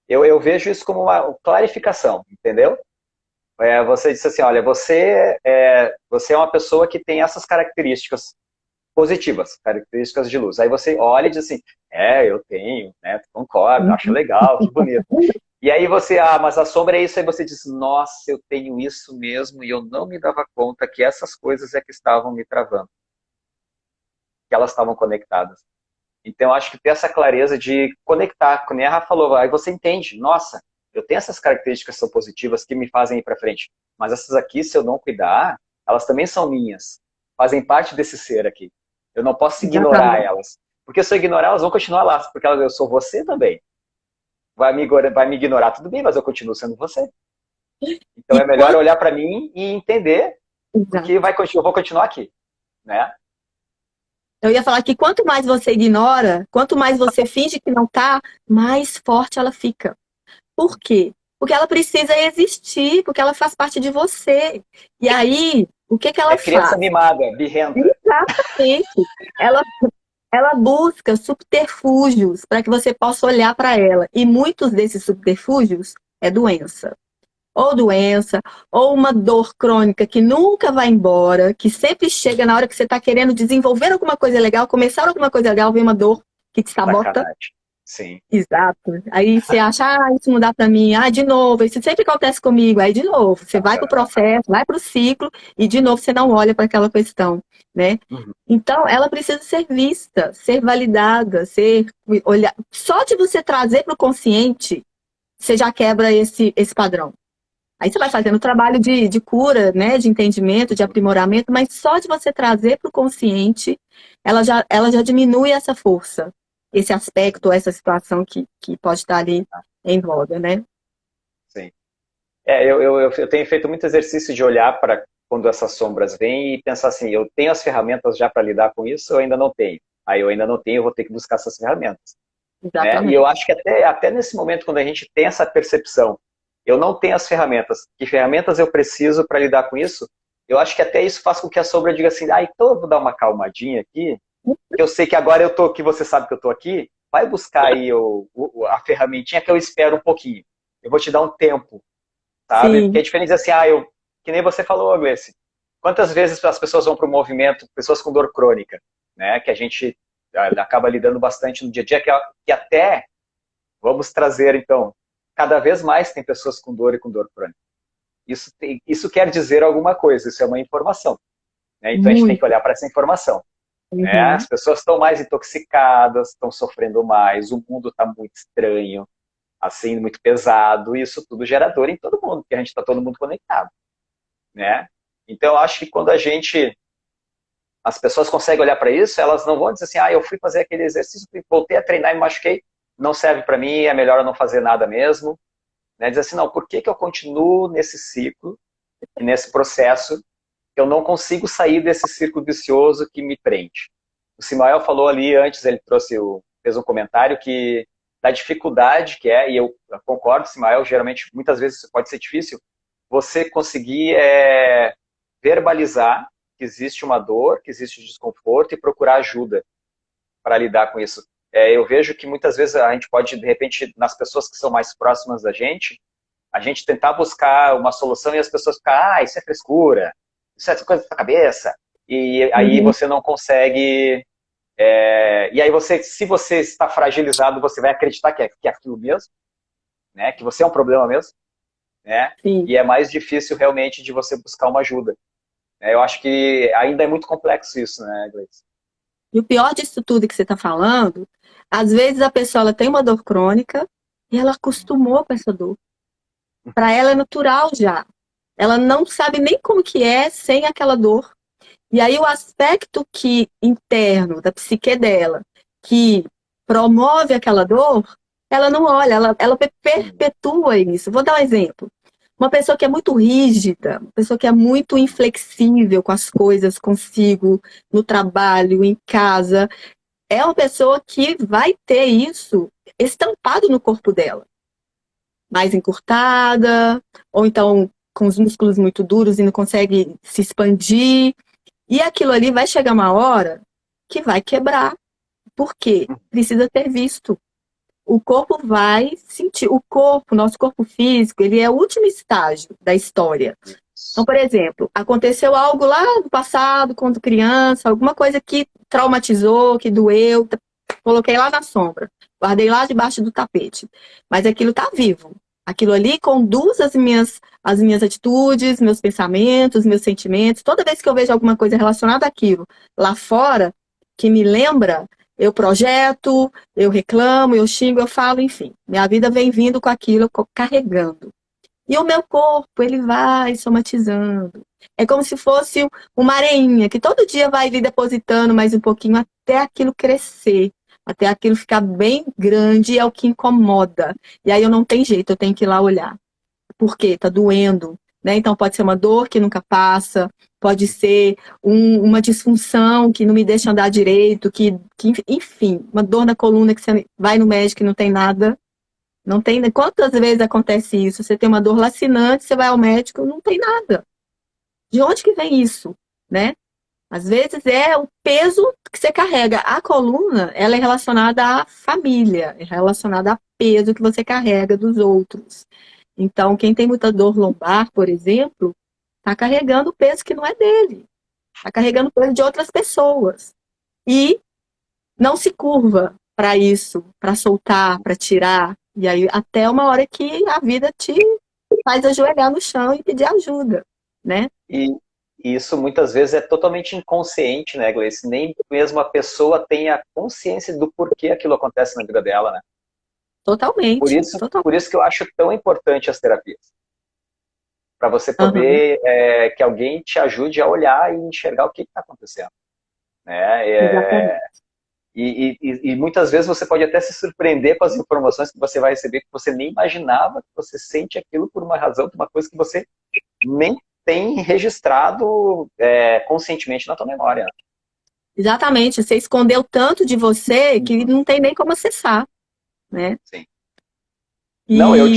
Eu vejo isso como uma clarificação, entendeu? Você disse assim, olha, você é uma pessoa que tem essas características positivas, características de luz. Aí você olha e diz assim, eu tenho, né? Concordo, acho legal, que bonito. E aí você, mas a sombra é isso, aí você diz, nossa, eu tenho isso mesmo e eu não me dava conta que essas coisas é que estavam me travando, que elas estavam conectadas. Então, eu acho que ter essa clareza de conectar, como a Rafa falou, aí você entende, nossa, eu tenho essas características que são positivas que me fazem ir para frente, mas essas aqui, se eu não cuidar, elas também são minhas, fazem parte desse ser aqui. Eu não posso ignorar exatamente. elas, porque se eu ignorar, elas vão continuar lá, porque eu sou você também. Vai me ignorar, tudo bem, mas eu continuo sendo você. Então E é melhor quanto, olhar para mim e entender, porque exato. eu vou continuar aqui, né? Eu ia falar que quanto mais você ignora, quanto mais você finge que não tá, mais forte ela fica. Por quê? Porque ela precisa existir, porque ela faz parte de você. E aí, o que que É ela criança faz? mimada, birrenta. Exatamente. Ela, ela busca subterfúgios para que você possa olhar para ela. E muitos desses subterfúgios é doença. Ou doença, ou uma dor crônica que nunca vai embora, que sempre chega na hora que você está querendo desenvolver alguma coisa legal, começar alguma coisa legal, vem uma dor que te sabota. Sacanagem. Sim. Exato. Aí você acha, isso não dá pra mim. De novo. Isso sempre acontece comigo. Aí, de novo, você vai pro processo, vai pro ciclo e, de novo, você não olha para aquela questão, né? Uhum. Então, ela precisa ser vista, ser validada, ser olhar. Só de você trazer para o consciente, você já quebra esse padrão. Aí você vai fazendo trabalho de cura, né? De entendimento, de aprimoramento, mas só de você trazer para o consciente, ela já diminui essa força, esse aspecto, essa situação que pode estar ali em voga, né? Sim. Eu tenho feito muito exercício de olhar para quando essas sombras vêm e pensar assim, eu tenho as ferramentas já para lidar com isso ou ainda não tenho? Aí eu ainda não tenho, eu vou ter que buscar essas ferramentas. Né? E eu Exatamente. acho que até nesse momento, quando a gente tem essa percepção, eu não tenho as ferramentas, que ferramentas eu preciso para lidar com isso, eu acho que até isso faz com que a sombra diga assim, então eu vou dar uma calmadinha aqui, que eu sei que agora eu tô aqui, você sabe que eu tô aqui, vai buscar aí a ferramentinha que eu espero um pouquinho. Eu vou te dar um tempo, sabe? Porque Sim, é diferente assim, que nem você falou, Gleice, quantas vezes as pessoas vão para o movimento, pessoas com dor crônica, né? Que a gente acaba lidando bastante no dia a dia, que até vamos trazer, então, cada vez mais tem pessoas com dor e com dor crônica. Isso quer dizer alguma coisa, isso é uma informação. Né? Então a gente tem que muito. olhar para essa informação. Né? As Uhum. pessoas estão mais intoxicadas, estão sofrendo mais, o mundo está muito estranho, assim, muito pesado, e isso tudo gera dor em todo mundo, porque a gente está todo mundo conectado. Né? Então, eu acho que quando as pessoas conseguem olhar para isso, elas não vão dizer assim, eu fui fazer aquele exercício, voltei a treinar e me machuquei, não serve para mim, é melhor eu não fazer nada mesmo. Né? Dizer assim, não, por que eu continuo nesse ciclo, nesse processo, eu não consigo sair desse círculo vicioso que me prende? O Simael falou ali antes, ele fez um comentário da dificuldade que é, e eu concordo, Simael, geralmente, muitas vezes pode ser difícil, você conseguir verbalizar que existe uma dor, que existe um desconforto e procurar ajuda para lidar com isso. Eu vejo que muitas vezes a gente pode, de repente, nas pessoas que são mais próximas da gente, a gente tentar buscar uma solução e as pessoas ficar, isso é frescura, isso é coisa da cabeça, e aí você não consegue... e aí se você está fragilizado, você vai acreditar que é aquilo mesmo, né? Que você é um problema mesmo, né? E é mais difícil realmente de você buscar uma ajuda. Eu acho que ainda é muito complexo isso, né, Gleice? E o pior disso tudo que você está falando, às vezes a pessoa ela tem uma dor crônica e ela acostumou com essa dor. Para ela é natural já. Ela não sabe nem como que é sem aquela dor. E aí o aspecto interno da psique dela, que promove aquela dor, ela não olha, ela perpetua isso. Vou dar um exemplo. Uma pessoa que é muito rígida, uma pessoa que é muito inflexível com as coisas, consigo, no trabalho, em casa, é uma pessoa que vai ter isso estampado no corpo dela. Mais encurtada, ou então com os músculos muito duros e não consegue se expandir. E aquilo ali vai chegar uma hora que vai quebrar. Por quê? Precisa ter visto. O corpo vai sentir. Nosso corpo físico, ele é o último estágio da história. Então, por exemplo, aconteceu algo lá no passado, quando criança, alguma coisa que traumatizou, que doeu, coloquei lá na sombra, guardei lá debaixo do tapete. Mas aquilo está vivo. Aquilo ali conduz as minhas atitudes, meus pensamentos, meus sentimentos. Toda vez que eu vejo alguma coisa relacionada àquilo lá fora, que me lembra, eu projeto, eu reclamo, eu xingo, eu falo, enfim. Minha vida vem vindo com aquilo, carregando. E o meu corpo, ele vai somatizando. É como se fosse uma areinha, que todo dia vai ali depositando mais um pouquinho até aquilo crescer. Até aquilo ficar bem grande, é o que incomoda. E aí eu não tenho jeito, eu tenho que ir lá olhar. Por quê? Tá doendo, né? Então pode ser uma dor que nunca passa, pode ser uma disfunção que não me deixa andar direito, enfim, uma dor na coluna que você vai no médico e não tem nada. Não tem. Quantas vezes acontece isso? Você tem uma dor lacinante, você vai ao médico, não tem nada. De onde que vem isso, né? Às vezes é o peso que você carrega. A coluna, ela é relacionada à família, é relacionada a peso que você carrega dos outros. Então, quem tem muita dor lombar, por exemplo, está carregando o peso que não é dele. Está carregando o peso de outras pessoas. E não se curva para isso, para soltar, para tirar. E aí, até uma hora que a vida te faz ajoelhar no chão e pedir ajuda, né? E isso muitas vezes é totalmente inconsciente, né, Gleice? Nem mesmo a pessoa tem a consciência do porquê aquilo acontece na vida dela, né? Totalmente. Por isso que eu acho tão importante as terapias. Para você poder, que alguém te ajude a olhar e enxergar o que está acontecendo. Né? E muitas vezes você pode até se surpreender com as informações que você vai receber, que você nem imaginava que você sente aquilo por uma razão, por uma coisa que você nem tem registrado conscientemente na tua memória. Exatamente. Você escondeu tanto de você que não tem nem como acessar, né? Sim. Não, eu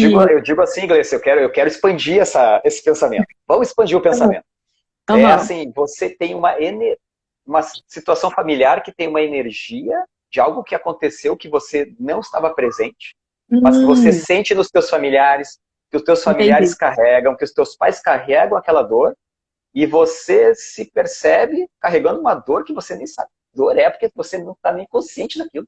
digo assim, Gleice, eu quero expandir esse pensamento. Vamos expandir o pensamento. É assim, você tem uma situação familiar que tem uma energia de algo que aconteceu que você não estava presente, mas que você sente nos teus familiares, que os teus familiares carregam, que os teus pais carregam aquela dor, e você se percebe carregando uma dor que você nem sabe que dor é, porque você não está nem consciente daquilo.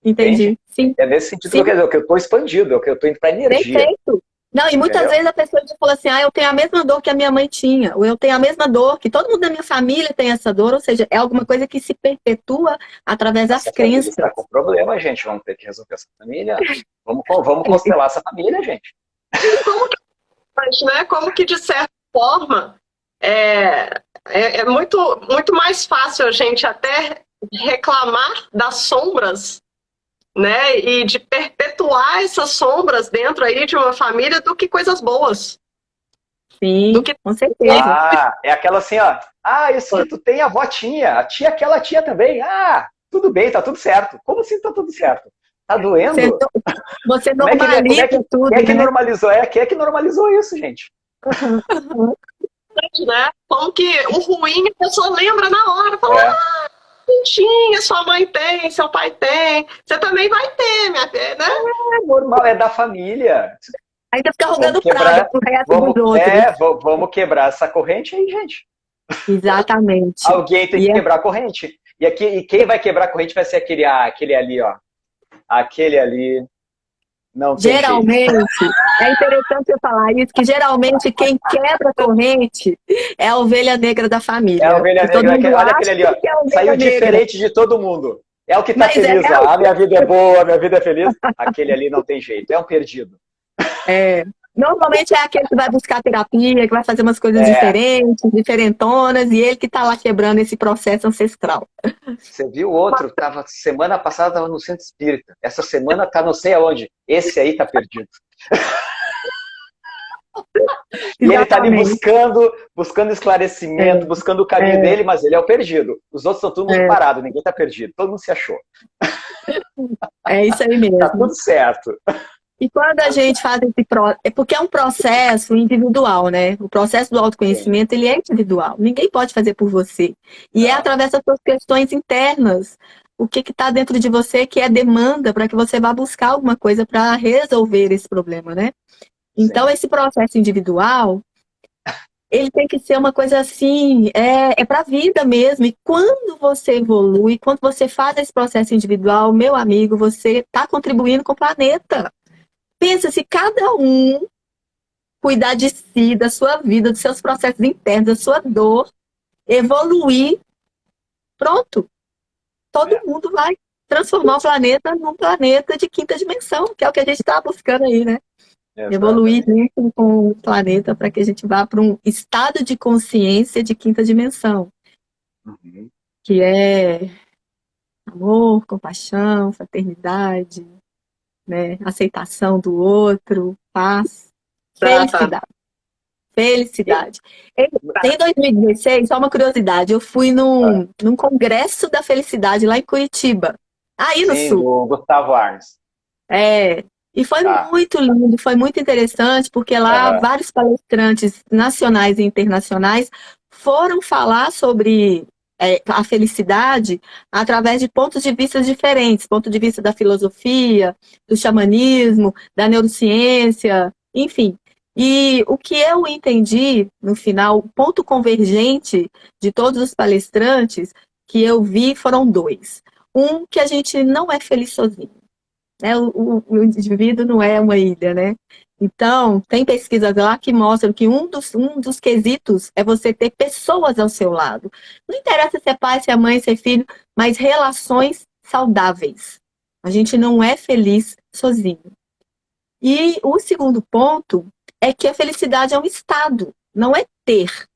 Entendi. Entende? Sim. É nesse sentido que eu quero dizer, que eu estou expandido, que eu estou indo para energia. Perfeito. Não, e muitas vezes a pessoa fala assim, eu tenho a mesma dor que a minha mãe tinha, ou eu tenho a mesma dor, que todo mundo da minha família tem essa dor, ou seja, é alguma coisa que se perpetua através das crenças. Está com problema, gente, vamos ter que resolver essa família. Vamos constelar essa família, gente. Como que, de certa forma, É muito, muito mais fácil a gente até reclamar das sombras, né? E de perpetuar essas sombras dentro aí de uma família do que coisas boas. Sim, Do que com certeza. É aquela assim, ó. Isso que tu tem, a avó tinha, a tia, aquela tia também. Tudo bem, tá tudo certo. Como assim tá tudo certo? Tá doendo? Você Como é normaliza tudo, quem é que né? normalizou? Quem é que normalizou isso, gente? né? Como que o ruim a pessoa lembra na hora, fala, tinha, sua mãe tem, seu pai tem, você também vai ter, minha filha, né? É normal, é da família. Ainda fica Vamos rogando praga quebrar, pro resto dos outros. vamos quebrar essa corrente aí, gente. Exatamente. Alguém tem que quebrar a corrente. E quem vai quebrar a corrente vai ser aquele ali, ó. Aquele ali. Não tem jeito. Geralmente, é interessante eu falar isso, que geralmente quem quebra a corrente é a ovelha negra da família. É a ovelha negra. Olha aquele ali, ó. Saiu negra. diferente de todo mundo. É o que tá Mas feliz lá. Minha vida é boa, minha vida é feliz. Aquele ali não tem jeito. É um perdido. Normalmente é aquele que vai buscar terapia, que vai fazer umas coisas diferentonas, e ele que tá lá quebrando esse processo ancestral. Você viu o outro? Semana passada estava no centro espírita. Essa semana tá não sei aonde. Esse aí tá perdido. E ele tá ali buscando esclarecimento, buscando o caminho dele, mas ele é o perdido. Os outros estão todo mundo parado, ninguém tá perdido. Todo mundo se achou. É isso aí mesmo. Tá tudo certo. E quando a gente faz esse processo, é porque é um processo individual, né? O processo do autoconhecimento, ele é individual. Ninguém pode fazer por você. E é através das suas questões internas. O que está dentro de você que é demanda para que você vá buscar alguma coisa para resolver esse problema, né? Então, esse processo individual, ele tem que ser uma coisa assim, é para a vida mesmo. E quando você evolui, quando você faz esse processo individual, meu amigo, você está contribuindo com o planeta. Pensa, se cada um cuidar de si, da sua vida, dos seus processos internos, da sua dor, evoluir, pronto. Todo mundo vai transformar o planeta num planeta de quinta dimensão, que é o que a gente está buscando aí, né? Evoluir junto com o planeta para que a gente vá para um estado de consciência de quinta dimensão. Que é amor, compaixão, fraternidade, né? Aceitação do outro, paz, felicidade. Felicidade. Em 2016, só uma curiosidade, eu fui num congresso da felicidade lá em Curitiba, aí no Sul. Do Gustavo Arnes. E foi muito lindo, foi muito interessante, porque lá vários palestrantes nacionais e internacionais foram falar sobre a felicidade através de pontos de vista diferentes, ponto de vista da filosofia, do xamanismo, da neurociência, enfim. E o que eu entendi, no final, o ponto convergente de todos os palestrantes que eu vi foram dois. Um, que a gente não é feliz sozinho. O indivíduo não é uma ilha, né? Então, tem pesquisas lá que mostram que um dos quesitos é você ter pessoas ao seu lado. Não interessa se é pai, se é mãe, se é filho, mas relações saudáveis. A gente não é feliz sozinho. E o segundo ponto é que a felicidade é um estado, não é ter.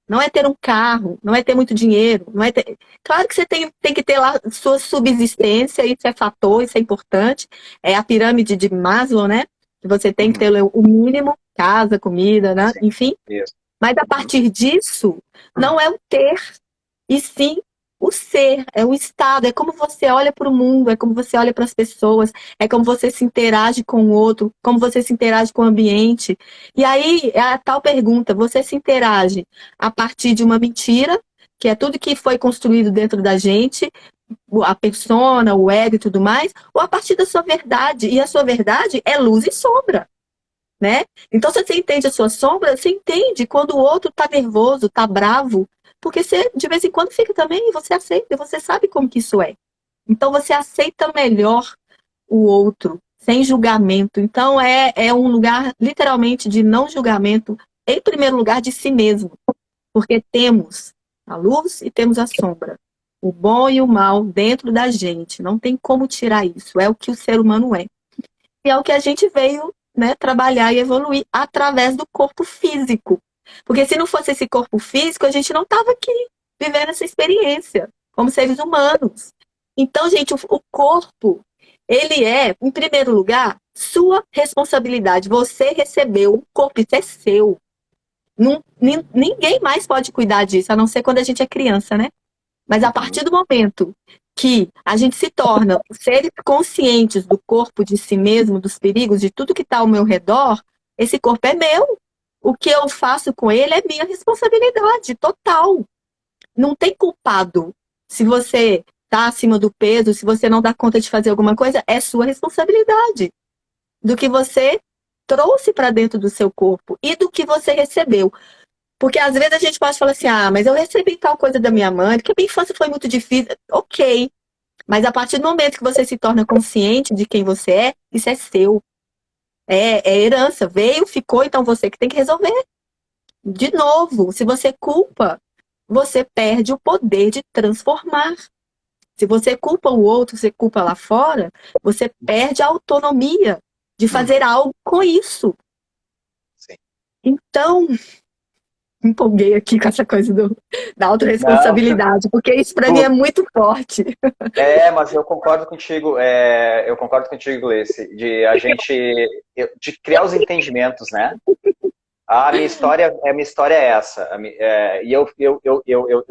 Não é ter um carro, não é ter muito dinheiro, não é ter... Claro que você tem que ter lá sua subsistência, isso é fator, isso é importante. É a pirâmide de Maslow, né? Que você tem que ter o mínimo, casa, comida, né? Enfim. Mas a partir disso, não é o ter, e sim o ser, é o estado, é como você olha para o mundo, é como você olha para as pessoas, é como você se interage com o outro, como você se interage com o ambiente. E aí é a tal pergunta, você se interage a partir de uma mentira, que é tudo que foi construído dentro da gente, a persona, o ego e tudo mais, ou a partir da sua verdade, e a sua verdade é luz e sombra. Né? Então, se você entende a sua sombra, você entende quando o outro está nervoso, está bravo, porque você, de vez em quando, fica também, e você aceita, e você sabe como que isso é. Então, você aceita melhor o outro, sem julgamento. Então, é um lugar, literalmente, de não julgamento, em primeiro lugar, de si mesmo. Porque temos a luz e temos a sombra. O bom e o mal dentro da gente. Não tem como tirar isso. É o que o ser humano é. E é o que a gente veio, né, trabalhar e evoluir através do corpo físico. Porque se não fosse esse corpo físico, a gente não estava aqui vivendo essa experiência como seres humanos. Então, gente, o corpo, ele é, em primeiro lugar, sua responsabilidade. Você recebeu o corpo, isso é seu. Ninguém mais pode cuidar disso, a não ser quando a gente é criança, né? Mas a partir do momento que a gente se torna seres conscientes do corpo, de si mesmo, dos perigos, de tudo que está ao meu redor, esse corpo é meu. O que eu faço com ele é minha responsabilidade total. Não tem culpado. Se você está acima do peso, se você não dá conta de fazer alguma coisa, é sua responsabilidade. Do que você trouxe para dentro do seu corpo e do que você recebeu. Porque às vezes a gente pode falar assim, ah, mas eu recebi tal coisa da minha mãe, porque a minha infância foi muito difícil. Ok, mas a partir do momento que você se torna consciente de quem você é, isso é seu. É herança, veio, ficou, então você que tem que resolver. De novo, se você culpa, você perde o poder de transformar. Se você culpa o outro, você culpa lá fora, você perde a autonomia de fazer algo com isso. Sim. Então, me empolguei aqui com essa coisa da autorresponsabilidade, porque isso para mim é muito forte. Mas eu concordo contigo, Gleice, de criar os entendimentos, né? A minha história é essa. E eu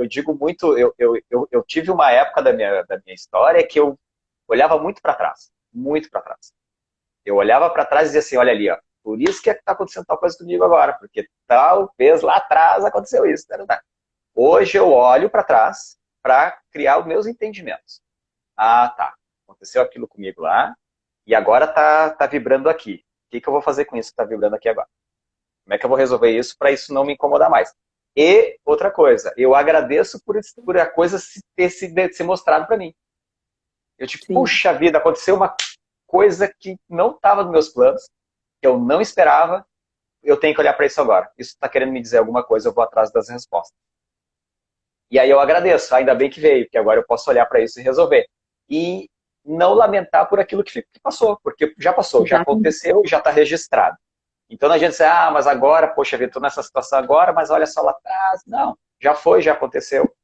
digo muito, eu tive uma época da minha história que eu olhava muito para trás, muito para trás. Eu olhava para trás e dizia assim, olha ali, ó, por isso que está acontecendo tal coisa comigo agora, porque talvez lá atrás aconteceu isso. Hoje eu olho para trás para criar os meus entendimentos. Ah, tá, aconteceu aquilo comigo lá e agora tá vibrando aqui. O que eu vou fazer com isso que está vibrando aqui agora? Como é que eu vou resolver isso para isso não me incomodar mais? E outra coisa, eu agradeço por a coisa ter se mostrado para mim. Eu tipo, puxa vida, aconteceu uma coisa que não estava nos meus planos, que eu não esperava, eu tenho que olhar para isso agora. Isso está querendo me dizer alguma coisa, eu vou atrás das respostas. E aí eu agradeço, ainda bem que veio, porque agora eu posso olhar para isso e resolver. E não lamentar por aquilo que passou, porque já passou, já aconteceu, já está registrado. Então não adianta dizer, ah, mas agora, poxa vida, estou nessa situação agora, mas olha só lá atrás. Não, já foi, já aconteceu.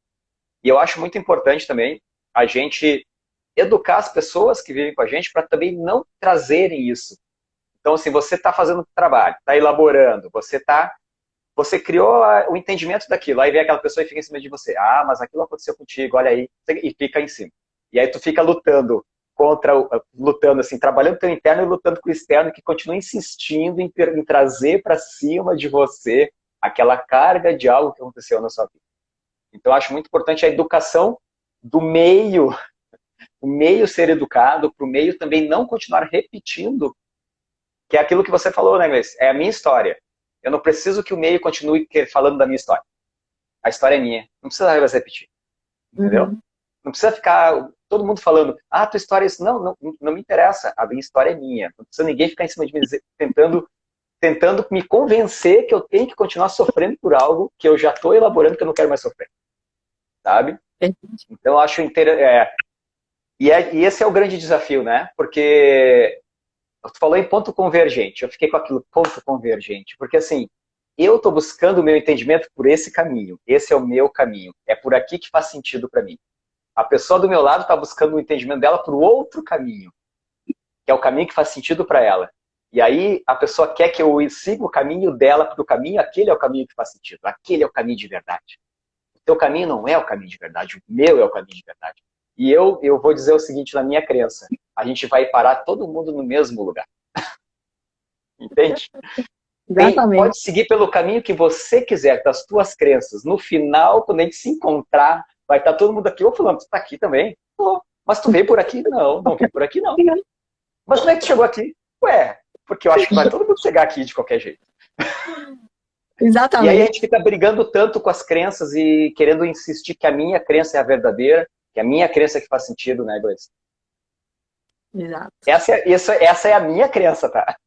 E eu acho muito importante também a gente educar as pessoas que vivem com a gente para também não trazerem isso. Então, assim, você está fazendo um trabalho, está elaborando, você criou o entendimento daquilo, aí vem aquela pessoa e fica em cima de você. Ah, mas aquilo aconteceu contigo, olha aí, e fica em cima. E aí tu fica lutando assim, trabalhando com o interno e lutando com o externo, que continua insistindo em trazer para cima de você aquela carga de algo que aconteceu na sua vida. Então, eu acho muito importante a educação do meio, o meio ser educado, para o meio também não continuar repetindo, que é aquilo que você falou, né, Gleice? É a minha história. Eu não preciso que o meio continue falando da minha história. A história é minha. Não precisa mais repetir. Entendeu? Não precisa ficar todo mundo falando, ah, tua história é isso. Não me interessa. A minha história é minha. Não precisa ninguém ficar em cima de mim tentando me convencer que eu tenho que continuar sofrendo por algo que eu já estou elaborando que eu não quero mais sofrer. Sabe? Então, eu acho interessante. E esse é o grande desafio, né? Porque tu falou em ponto convergente. Eu fiquei com aquilo, ponto convergente. Porque, assim, eu estou buscando o meu entendimento por esse caminho. Esse é o meu caminho. É por aqui que faz sentido para mim. A pessoa do meu lado está buscando o entendimento dela por outro caminho, que é o caminho que faz sentido para ela. E aí a pessoa quer que eu siga o caminho dela, porque o caminho, aquele é o caminho que faz sentido. Aquele é o caminho de verdade. O teu caminho não é o caminho de verdade, o meu é o caminho de verdade. E eu vou dizer o seguinte, na minha crença, a gente vai parar todo mundo no mesmo lugar. Entende? Pode seguir pelo caminho que você quiser, das tuas crenças. No final, quando a gente se encontrar, vai estar todo mundo aqui, falando, tu tá aqui também? Pô, mas tu veio por aqui? Não veio por aqui não. Mas como é que tu chegou aqui? Ué, porque eu acho que vai todo mundo chegar aqui de qualquer jeito. Exatamente. E aí a gente fica brigando tanto com as crenças e querendo insistir que a minha crença é a verdadeira, que a minha crença é que faz sentido, né, Gleice? Exato. Essa é a minha crença, tá?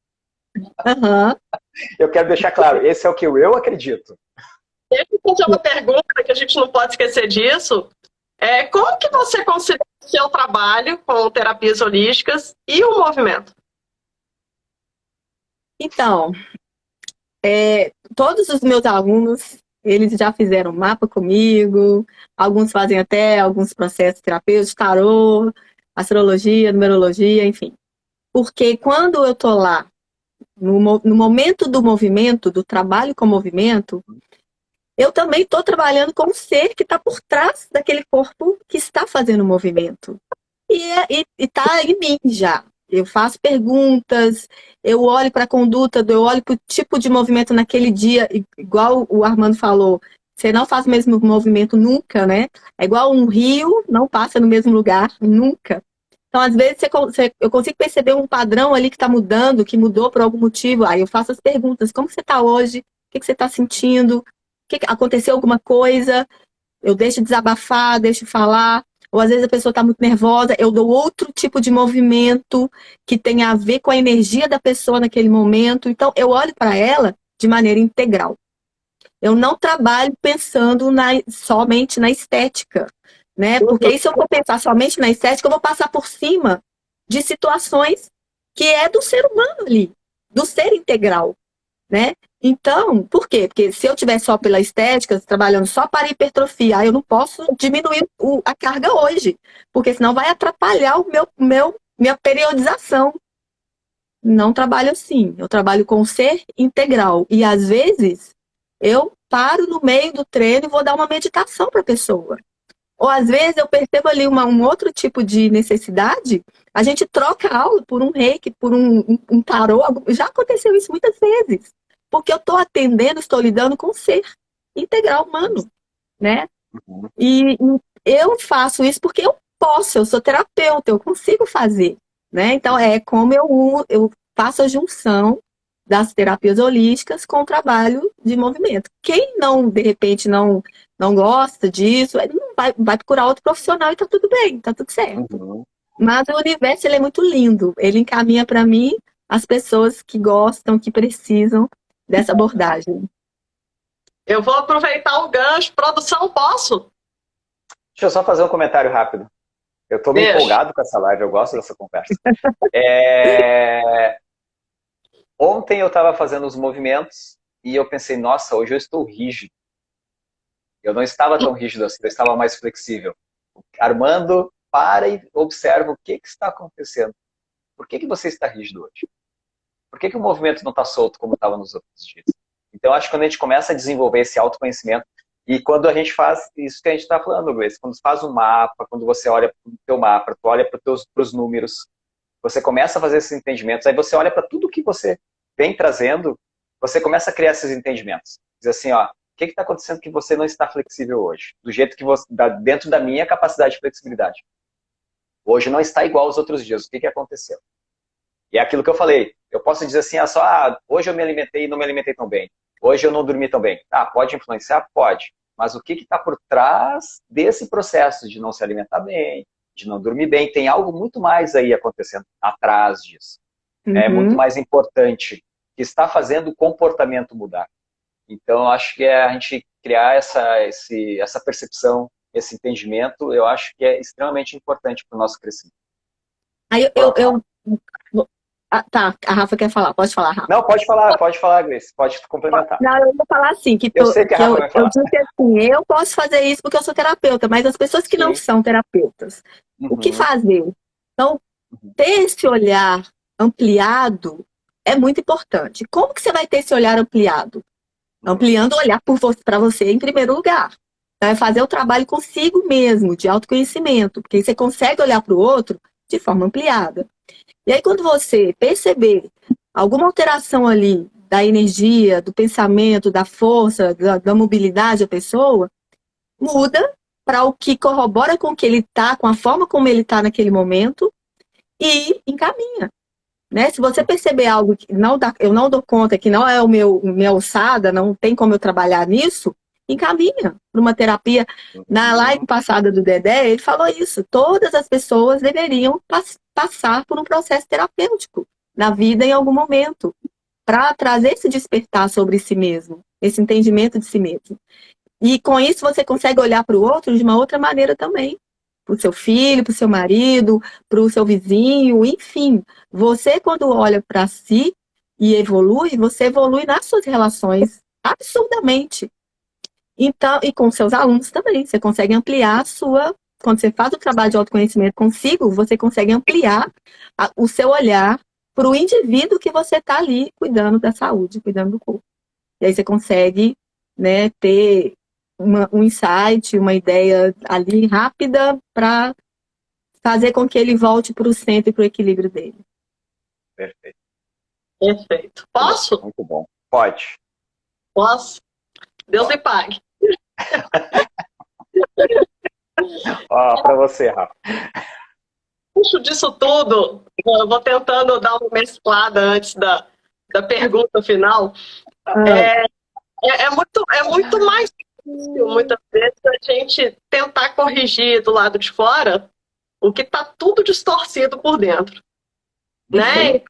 Eu quero deixar claro, esse é o que eu acredito. Deixa eu fazer uma pergunta que a gente não pode esquecer disso. Como que você considera o seu trabalho com terapias holísticas e o movimento? Então, Todos os meus alunos, eles já fizeram mapa comigo, alguns fazem até alguns processos terapêuticos, tarô, astrologia, numerologia, enfim. Porque quando eu tô lá, no momento do movimento, do trabalho com movimento, eu também estou trabalhando com o ser que está por trás daquele corpo que está fazendo o movimento. E está em mim já. Eu faço perguntas, eu olho para a conduta, eu olho para o tipo de movimento naquele dia, igual o Armando falou, você não faz o mesmo movimento nunca, né? É igual um rio, não passa no mesmo lugar nunca. Então, às vezes, eu consigo perceber um padrão ali que está mudando, que mudou por algum motivo. Aí eu faço as perguntas, como você está hoje? O que você está sentindo? Aconteceu alguma coisa? Eu deixo desabafar, deixo falar. Ou às vezes a pessoa está muito nervosa, eu dou outro tipo de movimento que tem a ver com a energia da pessoa naquele momento. Então, eu olho para ela de maneira integral. Eu não trabalho pensando somente na estética, né? Porque aí, se eu for pensar somente na estética, eu vou passar por cima de situações que é do ser humano ali, do ser integral, né? Então, por quê? Porque se eu estiver só pela estética, trabalhando só para hipertrofia, eu não posso diminuir a carga hoje, porque senão vai atrapalhar minha periodização. Não trabalho assim, eu trabalho com o ser integral. E às vezes eu paro no meio do treino e vou dar uma meditação para a pessoa. Ou às vezes eu percebo ali um outro tipo de necessidade, a gente troca a aula por um reiki, por um tarô. Já aconteceu isso muitas vezes. Porque eu estou atendendo, estou lidando com o ser integral humano, né? E eu faço isso porque eu posso, eu sou terapeuta, eu consigo fazer, né? Então, é como eu faço a junção das terapias holísticas com o trabalho de movimento. Quem não, de repente, não gosta disso, ele não vai procurar outro profissional e tá tudo bem, tá tudo certo. Mas o universo, ele é muito lindo. Ele encaminha para mim as pessoas que gostam, que precisam dessa abordagem. Eu vou aproveitar o gancho. Produção, posso? Deixa eu só fazer um comentário rápido. Eu estou meio empolgado com essa live, eu gosto dessa conversa. Ontem eu estava fazendo os movimentos e eu pensei, nossa, hoje eu estou rígido. Eu não estava tão rígido assim, eu estava mais flexível. Armando, para e observa o que está acontecendo. Por que você está rígido hoje? Por que o movimento não está solto como estava nos outros dias? Então, acho que quando a gente começa a desenvolver esse autoconhecimento, e quando a gente faz isso que a gente está falando, Grace, quando faz um mapa, quando você olha para o teu mapa, tu olha para os números, você começa a fazer esses entendimentos, aí você olha para tudo que você vem trazendo, você começa a criar esses entendimentos. Diz assim, ó, o que está acontecendo que você não está flexível hoje? Do jeito que você, dentro da minha capacidade de flexibilidade. Hoje não está igual aos outros dias. O que aconteceu? E é aquilo que eu falei. Eu posso dizer assim, hoje eu me alimentei e não me alimentei tão bem. Hoje eu não dormi tão bem. Pode influenciar? Pode. Mas o que está por trás desse processo de não se alimentar bem, de não dormir bem? Tem algo muito mais aí acontecendo atrás disso. É muito mais importante, que está fazendo o comportamento mudar. Então, acho que a gente criar essa percepção, esse entendimento, eu acho que é extremamente importante para o nosso crescimento. Aí tá, a Rafa quer falar. Pode falar, Rafa. Não, pode falar, Grace. Pode complementar. Não, eu vou falar assim, eu sei que a Rafa vai falar. Eu disse assim, eu posso fazer isso porque eu sou terapeuta, mas as pessoas que não são terapeutas, o que fazer? Então, ter esse olhar ampliado é muito importante. Como que você vai ter esse olhar ampliado? Ampliando o olhar para você em primeiro lugar. Então, é fazer o trabalho consigo mesmo, de autoconhecimento, porque você consegue olhar para o outro de forma ampliada. E aí, quando você perceber alguma alteração ali da energia, do pensamento, da força, da mobilidade da pessoa, muda para o que corrobora com o que ele está, com a forma como ele está naquele momento e encaminha. Né? Se você perceber algo que eu não dou conta, que não é minha alçada, não tem como eu trabalhar nisso, encaminha para uma terapia. Na live passada do Dedé, ele falou isso. Todas as pessoas deveriam passar por um processo terapêutico na vida em algum momento, para trazer esse despertar sobre si mesmo, esse entendimento de si mesmo. E com isso você consegue olhar para o outro de uma outra maneira também. Para o seu filho, para o seu marido, para o seu vizinho, enfim. Você, quando olha para si, e evolui, você evolui nas suas relações absurdamente. Então, e com seus alunos também, você consegue ampliar a sua. Quando você faz o trabalho de autoconhecimento consigo, você consegue ampliar o seu olhar para o indivíduo que você está ali cuidando da saúde, cuidando do corpo. E aí você consegue, né, ter um insight, uma ideia ali rápida para fazer com que ele volte para o centro e para o equilíbrio dele. Perfeito. Perfeito. Posso? Muito bom. Pode. Posso? Deus me pague. Ó, para você, Rafa. Puxo disso tudo, eu vou tentando dar uma mesclada antes da pergunta final. É muito mais difícil, muitas vezes, a gente tentar corrigir do lado de fora o que está tudo distorcido por dentro. Né?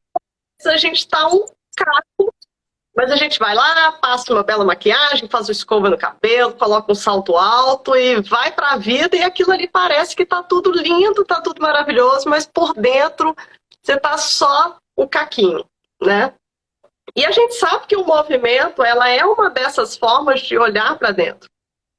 Então, a gente está um caco, mas a gente vai lá, passa uma bela maquiagem, faz uma escova no cabelo, coloca um salto alto e vai para a vida, e aquilo ali parece que está tudo lindo, está tudo maravilhoso, mas por dentro você está só o caquinho, né? E a gente sabe que o movimento, ela é uma dessas formas de olhar para dentro,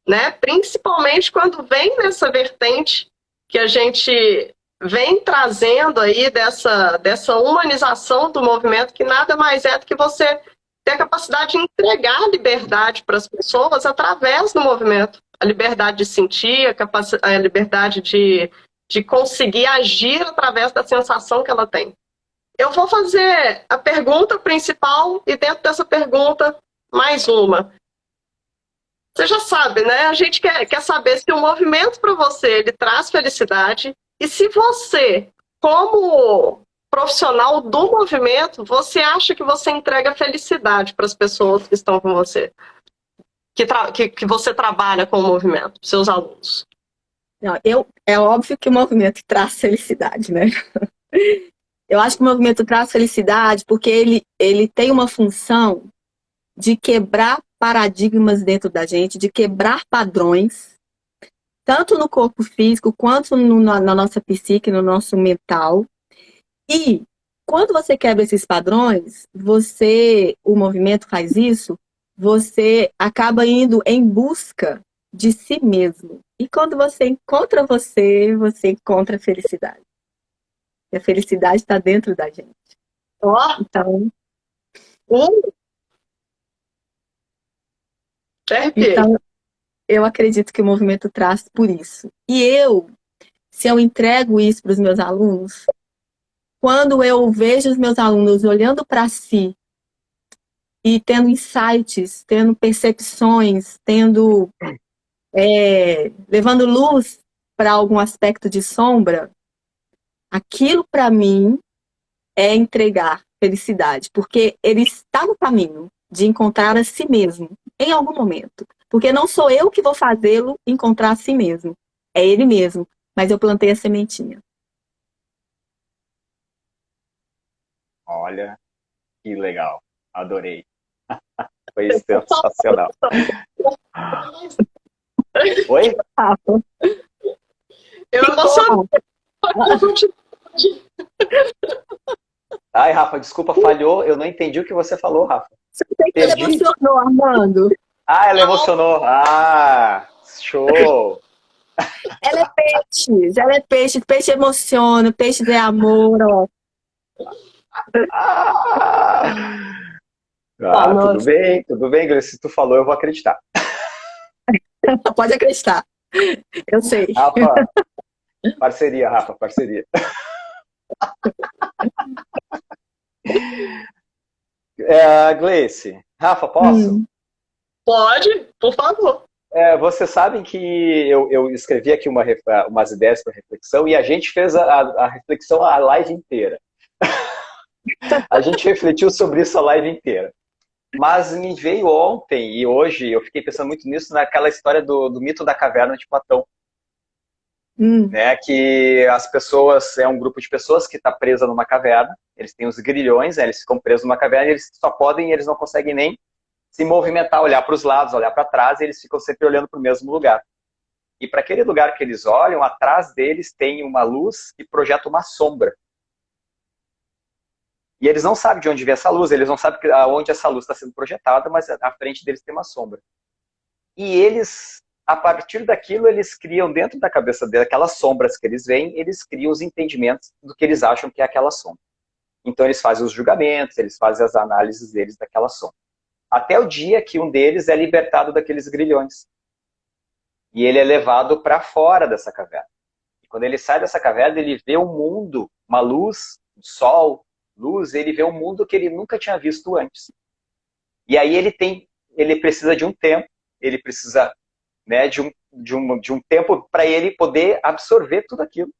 né? Principalmente quando vem nessa vertente que a gente vem trazendo aí dessa humanização do movimento, que nada mais é do que você ter a capacidade de entregar a liberdade para as pessoas através do movimento. A liberdade de sentir, a liberdade de conseguir agir através da sensação que ela tem. Eu vou fazer a pergunta principal e dentro dessa pergunta, mais uma. Você já sabe, né? A gente quer saber se o movimento para você ele traz felicidade e se você, como profissional do movimento, você acha que você entrega felicidade para as pessoas que estão com você, que você trabalha com o movimento, seus alunos. Não, é óbvio que o movimento traz felicidade, né? Eu acho que o movimento traz felicidade porque ele tem uma função de quebrar paradigmas dentro da gente, de quebrar padrões, tanto no corpo físico quanto na nossa psique, no nosso mental. E quando você quebra esses padrões, o movimento faz isso, você acaba indo em busca de si mesmo. E quando você encontra você encontra a felicidade. E a felicidade está dentro da gente. Então, então, eu acredito que o movimento traz por isso. E se eu entrego isso para os meus alunos, quando eu vejo os meus alunos olhando para si e tendo insights, tendo percepções, levando luz para algum aspecto de sombra, aquilo para mim é entregar felicidade, porque ele está no caminho de encontrar a si mesmo em algum momento. Porque não sou eu que vou fazê-lo encontrar a si mesmo, é ele mesmo, mas eu plantei a sementinha. Olha, que legal. Adorei. Foi sensacional. Oi? Rafa. Eu emociono. Ai, Rafa, desculpa, falhou. Eu não entendi o que você falou, Rafa. Você tem que ele emocionou, Armando. Ah, ela emocionou. Ah, show. Ela é peixe. Peixe emociona, peixe é amor, ó. Tudo bem, Grace. Se tu falou, eu vou acreditar. Pode acreditar. Eu sei. Rafa, parceria, Rafa, parceria. Gleice, Rafa, posso? Pode, por favor. Vocês sabem que eu escrevi aqui umas ideias para reflexão e a gente fez a reflexão a live inteira. A gente refletiu sobre isso a live inteira. Mas me veio ontem e hoje, eu fiquei pensando muito nisso, naquela história do mito da caverna de Platão. Né, que as pessoas, é um grupo de pessoas que está presa numa caverna, eles têm os grilhões, né, eles ficam presos numa caverna, eles só podem, eles não conseguem nem se movimentar, olhar para os lados, olhar para trás, e eles ficam sempre olhando para o mesmo lugar. E para aquele lugar que eles olham, atrás deles tem uma luz que projeta uma sombra. E eles não sabem de onde vem essa luz, eles não sabem aonde essa luz está sendo projetada, mas à frente deles tem uma sombra. E eles, a partir daquilo, eles criam dentro da cabeça deles, aquelas sombras que eles veem, eles criam os entendimentos do que eles acham que é aquela sombra. Então eles fazem os julgamentos, eles fazem as análises deles daquela sombra. Até o dia que um deles é libertado daqueles grilhões. E ele é levado para fora dessa caverna. E quando ele sai dessa caverna, ele vê um mundo, uma luz, um sol, luz, ele vê um mundo que ele nunca tinha visto antes. E aí ele precisa de um tempo, ele precisa, né, de um tempo para ele poder absorver tudo aquilo.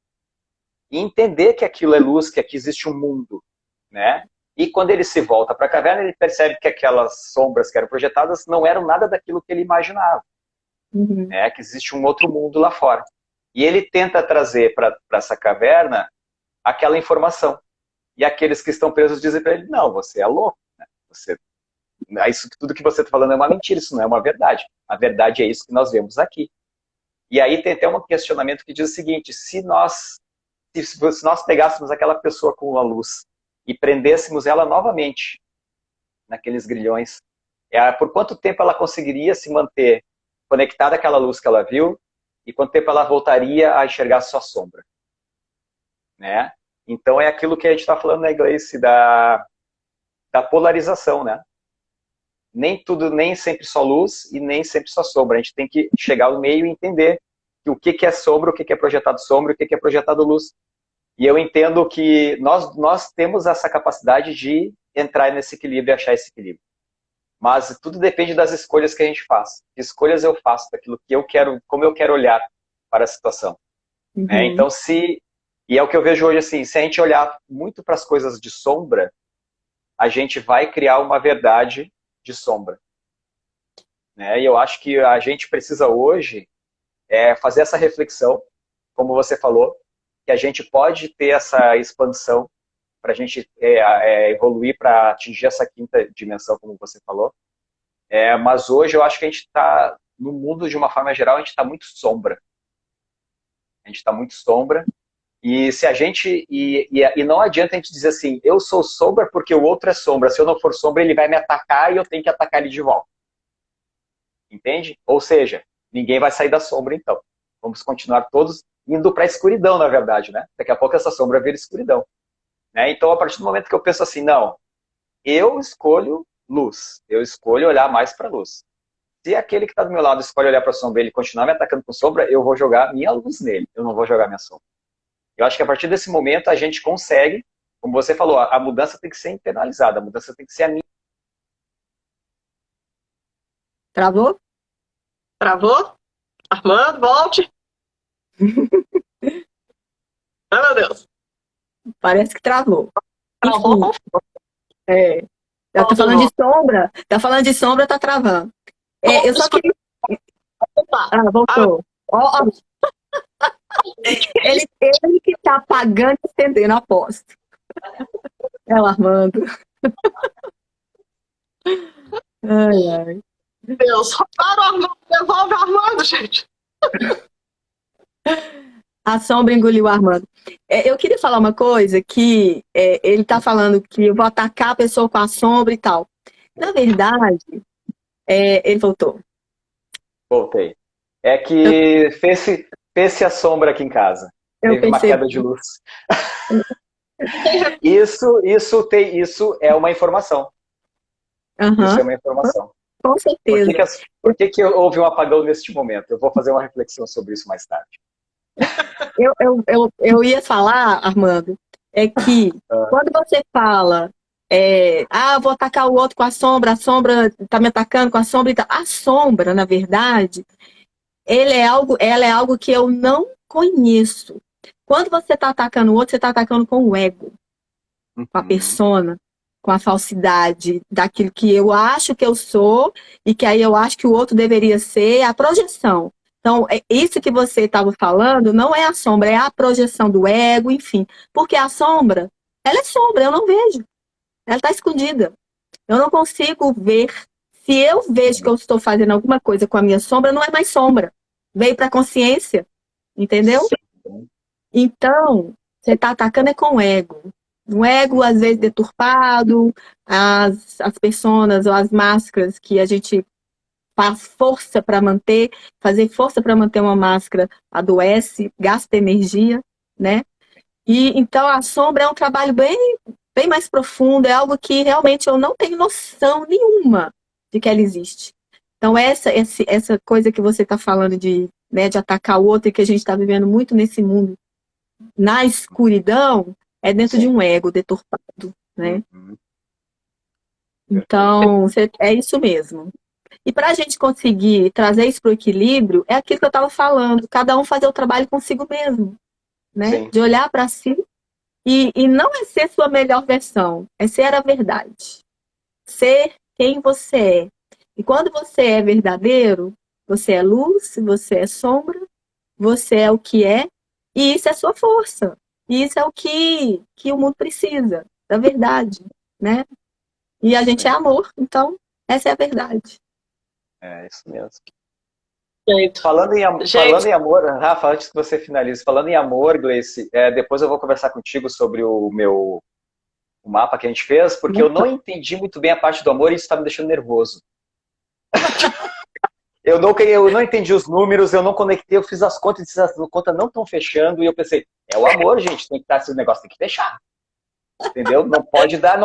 E entender que aquilo é luz, que aqui existe um mundo, né? E quando ele se volta para a caverna, ele percebe que aquelas sombras que eram projetadas não eram nada daquilo que ele imaginava. Né? Que existe um outro mundo lá fora. E ele tenta trazer para essa caverna aquela informação. E aqueles que estão presos dizem para ele, não, você é louco. Né? Isso, tudo que você está falando é uma mentira, isso não é uma verdade. A verdade é isso que nós vemos aqui. E aí tem até um questionamento que diz o seguinte, se nós pegássemos aquela pessoa com a luz e prendêssemos ela novamente naqueles grilhões, por quanto tempo ela conseguiria se manter conectada àquela luz que ela viu e quanto tempo ela voltaria a enxergar sua sombra? Né? Então é aquilo que a gente está falando na Gleice, da polarização, né? Nem sempre só luz e nem sempre só sombra. A gente tem que chegar no meio e entender o que é sombra, o que é projetado sombra, o que é projetado luz. E eu entendo que nós temos essa capacidade de entrar nesse equilíbrio e achar esse equilíbrio. Mas tudo depende das escolhas que a gente faz. Que escolhas eu faço daquilo que eu quero, como eu quero olhar para a situação. Então, e é o que eu vejo hoje, assim, se a gente olhar muito para as coisas de sombra, a gente vai criar uma verdade de sombra. Né? E eu acho que a gente precisa hoje fazer essa reflexão, como você falou, que a gente pode ter essa expansão para a gente evoluir para atingir essa quinta dimensão, como você falou. Mas hoje eu acho que a gente está, no mundo de uma forma geral, a gente está muito sombra. A gente está muito sombra. E se a gente. E não adianta a gente dizer assim, eu sou sombra porque o outro é sombra. Se eu não for sombra, ele vai me atacar e eu tenho que atacar ele de volta. Entende? Ou seja, ninguém vai sair da sombra, então. Vamos continuar todos indo para a escuridão, na verdade, né? Daqui a pouco essa sombra vira escuridão. Né? Então, a partir do momento que eu penso assim, não, eu escolho luz, eu escolho olhar mais para a luz. Se aquele que está do meu lado escolhe olhar para a sombra e ele continuar me atacando com sombra, eu vou jogar minha luz nele, eu não vou jogar minha sombra. Eu acho que a partir desse momento a gente consegue, como você falou, a mudança tem que ser internalizada, a mudança tem que ser a minha. Travou? Travou? Armando, volte. Ai, meu Deus. Parece que travou. Travou. Tá falando de sombra? Tá falando de sombra, tá travando. Eu só queria... voltou. Ele que tá apagando e estendendo, aposto. É o Armando. Ai. Deus, roubaram o Armando, devolve o Armando, gente. A sombra engoliu o Armando. Eu queria falar uma coisa que ele tá falando que eu vou atacar a pessoa com a sombra e tal. Na verdade, ele voltou. Voltei. É que fez-se a sombra aqui em casa. Teve uma queda de luz. Isso é uma informação. Isso é uma informação. Com certeza. Por que houve um apagão neste momento? Eu vou fazer uma reflexão sobre isso mais tarde. Eu ia falar, Armando, que quando você fala, vou atacar o outro com a sombra tá me atacando com a sombra e tal. A sombra, na verdade, ela é algo que eu não conheço. Quando você tá atacando o outro, você tá atacando com o ego, com a persona, com a falsidade, daquilo que eu acho que eu sou e que aí eu acho que o outro deveria ser, a projeção. Então, isso que você estava falando não é a sombra, é a projeção do ego, enfim. Porque a sombra, ela é sombra, eu não vejo. Ela está escondida. Eu não consigo ver. Se eu vejo que eu estou fazendo alguma coisa com a minha sombra, não é mais sombra. Veio para a consciência. Entendeu? Então, você está atacando com o ego. Um ego, às vezes, deturpado, as personas ou as máscaras que a gente faz força para manter, fazer força para manter uma máscara adoece, gasta energia, né? E então a sombra é um trabalho bem mais profundo, é algo que realmente eu não tenho noção nenhuma de que ela existe. Então essa coisa que você está falando de, né, de atacar o outro e que a gente está vivendo muito nesse mundo, na escuridão, é dentro de um ego deturpado, né? Então, é isso mesmo. E para a gente conseguir trazer isso para o equilíbrio, é aquilo que eu estava falando, cada um fazer o trabalho consigo mesmo, né? Sim. De olhar para si e não é ser sua melhor versão, é ser a verdade. Ser quem você é. E quando você é verdadeiro, você é luz, você é sombra, você é o que é, e isso é sua força. E isso é o que o mundo precisa, da verdade, né? E a gente é amor, então essa é a verdade. É isso mesmo. Gente, Falando em amor, Rafa, antes que você finalize, falando em amor, Gleice, depois eu vou conversar contigo sobre o mapa que a gente fez, porque eu não entendi muito bem a parte do amor e isso está me deixando nervoso. Eu não entendi os números, eu não conectei, eu fiz as contas e as contas não estão fechando e eu pensei, é o amor, gente, tem que estar, esse negócio tem que fechar. Entendeu? Não pode dar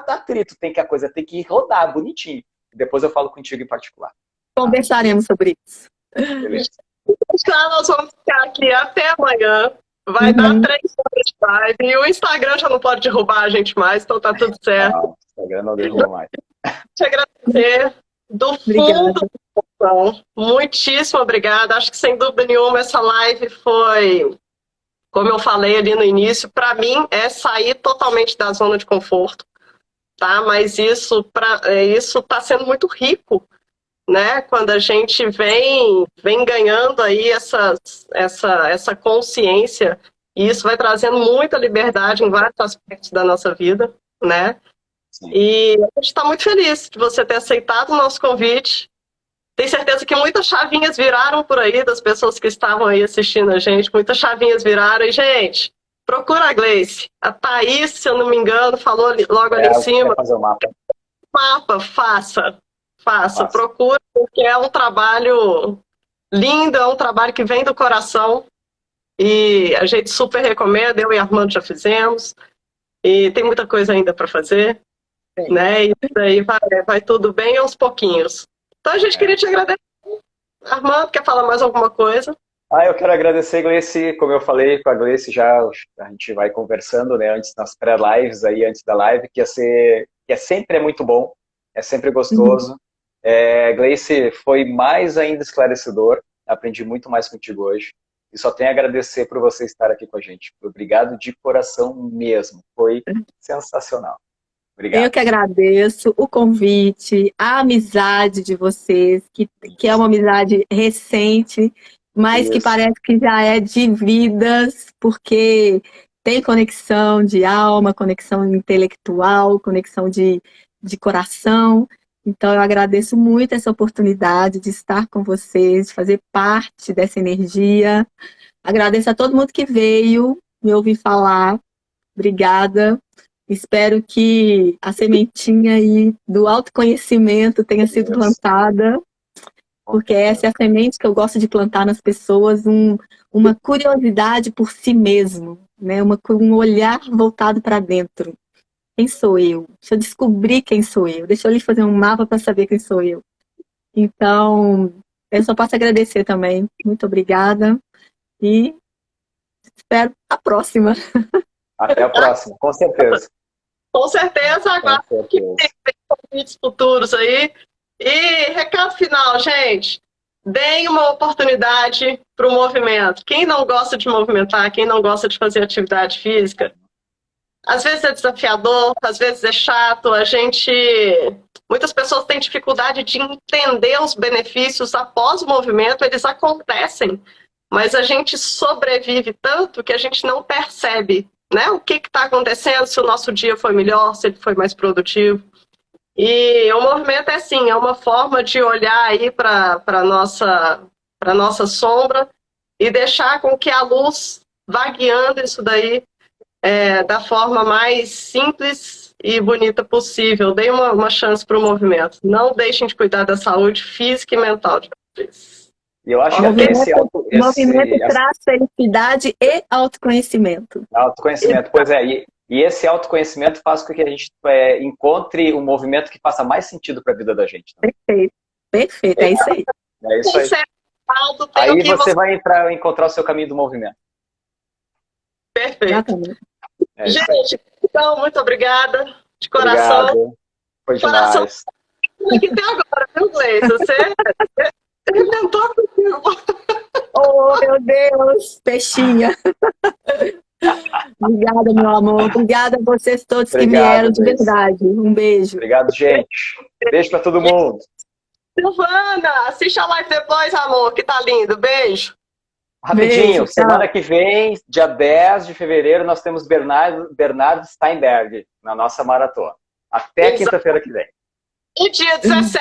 atrito, a coisa tem que rodar bonitinho. Depois eu falo contigo em particular. Conversaremos sobre isso. Beleza. Então, nós vamos ficar aqui até amanhã. Vai dar 3 horas de live. E o Instagram já não pode derrubar a gente mais, então tá tudo certo. Não, o Instagram não derruba mais. Te agradecer do fundo do coração. Muitíssimo obrigada. Acho que sem dúvida nenhuma essa live foi, como eu falei ali no início, para mim é sair totalmente da zona de conforto, tá? Mas isso tá sendo muito rico, né? Quando a gente vem ganhando aí essa consciência, e isso vai trazendo muita liberdade em vários aspectos da nossa vida, né? Sim. E a gente está muito feliz de você ter aceitado o nosso convite. Tenho certeza que muitas chavinhas viraram por aí das pessoas que estavam aí assistindo a gente. Muitas chavinhas viraram. E, gente, procura a Gleice. A Thaís, se eu não me engano, falou logo ali em cima. Fazer o mapa. Mapa, faça, procura, porque é um trabalho lindo, é um trabalho que vem do coração e a gente super recomenda, eu e a Armando já fizemos e tem muita coisa ainda para fazer, né? E daí vai tudo bem aos pouquinhos. Então a gente queria te agradecer. Armando, quer falar mais alguma coisa? Eu quero agradecer, Gleice, como eu falei com a Gleice já, a gente vai conversando, né, antes nas pré-lives aí, antes da live, que sempre é muito bom, é sempre gostoso. Gleice, foi mais ainda esclarecedor, aprendi muito mais contigo hoje, e só tenho a agradecer por você estar aqui com a gente. Obrigado de coração mesmo, foi sensacional. Obrigado. Eu que agradeço o convite, a amizade de vocês, que é uma amizade recente, mas que parece que já é de vidas, porque tem conexão de alma, conexão intelectual, conexão de coração. Então, eu agradeço muito essa oportunidade de estar com vocês, de fazer parte dessa energia. Agradeço a todo mundo que veio me ouvir falar. Obrigada. Espero que a sementinha aí do autoconhecimento tenha sido plantada, porque essa é a semente que eu gosto de plantar nas pessoas, uma curiosidade por si mesmo, né? Um olhar voltado para dentro. Quem sou eu? Deixa eu descobrir quem sou eu. Deixa eu lhe fazer um mapa para saber quem sou eu. Então, eu só posso agradecer também. Muito obrigada e espero a próxima. Até a próxima, com certeza. Com certeza, agora que tem convites futuros aí. E recado final, gente. Deem uma oportunidade para o movimento. Quem não gosta de movimentar, quem não gosta de fazer atividade física, às vezes é desafiador, às vezes é chato. Muitas pessoas têm dificuldade de entender os benefícios após o movimento, eles acontecem, mas a gente sobrevive tanto que a gente não percebe, né? O que está acontecendo, se o nosso dia foi melhor, se ele foi mais produtivo. E o movimento é assim, é uma forma de olhar aí para a nossa sombra e deixar com que a luz vá guiando isso daí da forma mais simples e bonita possível. Deem uma chance para o movimento. Não deixem de cuidar da saúde física e mental de vocês. E eu acho O que até movimento traz felicidade e autoconhecimento. autoconhecimento, pois é, e esse autoconhecimento faz com que a gente encontre um movimento que faça mais sentido para a vida da gente. Perfeito, perfeito, é isso aí. É isso aí. Aí você vai encontrar o seu caminho do movimento. Perfeito. Exatamente. Gente, então, muito obrigada. De coração. Obrigado. Foi demais. Coração. Até agora, viu, Gleice? Você inventou comigo. Oh, meu Deus, peixinha. Obrigada, meu amor. Obrigada a vocês todos que vieram, de verdade. Um beijo. Obrigado, gente. Beijo para todo mundo. Silvana, assiste a live depois, amor, que tá lindo. Beijo. Rapidinho, Beijo, semana que vem, dia 10 de fevereiro, nós temos Bernardo Steinberg na nossa maratona. Até quinta-feira que vem. E dia 17,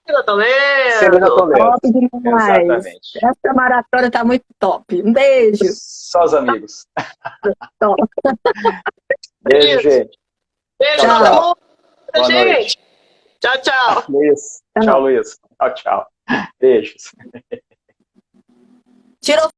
Celina Toledo. Celina Toledo. Top demais. Exatamente. Essa maratona tá muito top. Um beijo. Só os amigos. Top. Beijo, gente. Beijo, Tchau. todo mundo. Boa Gente. noite. Tchau, tchau. Luiz. Tchau, Luiz. Tchau, tchau. Beijos. Tirou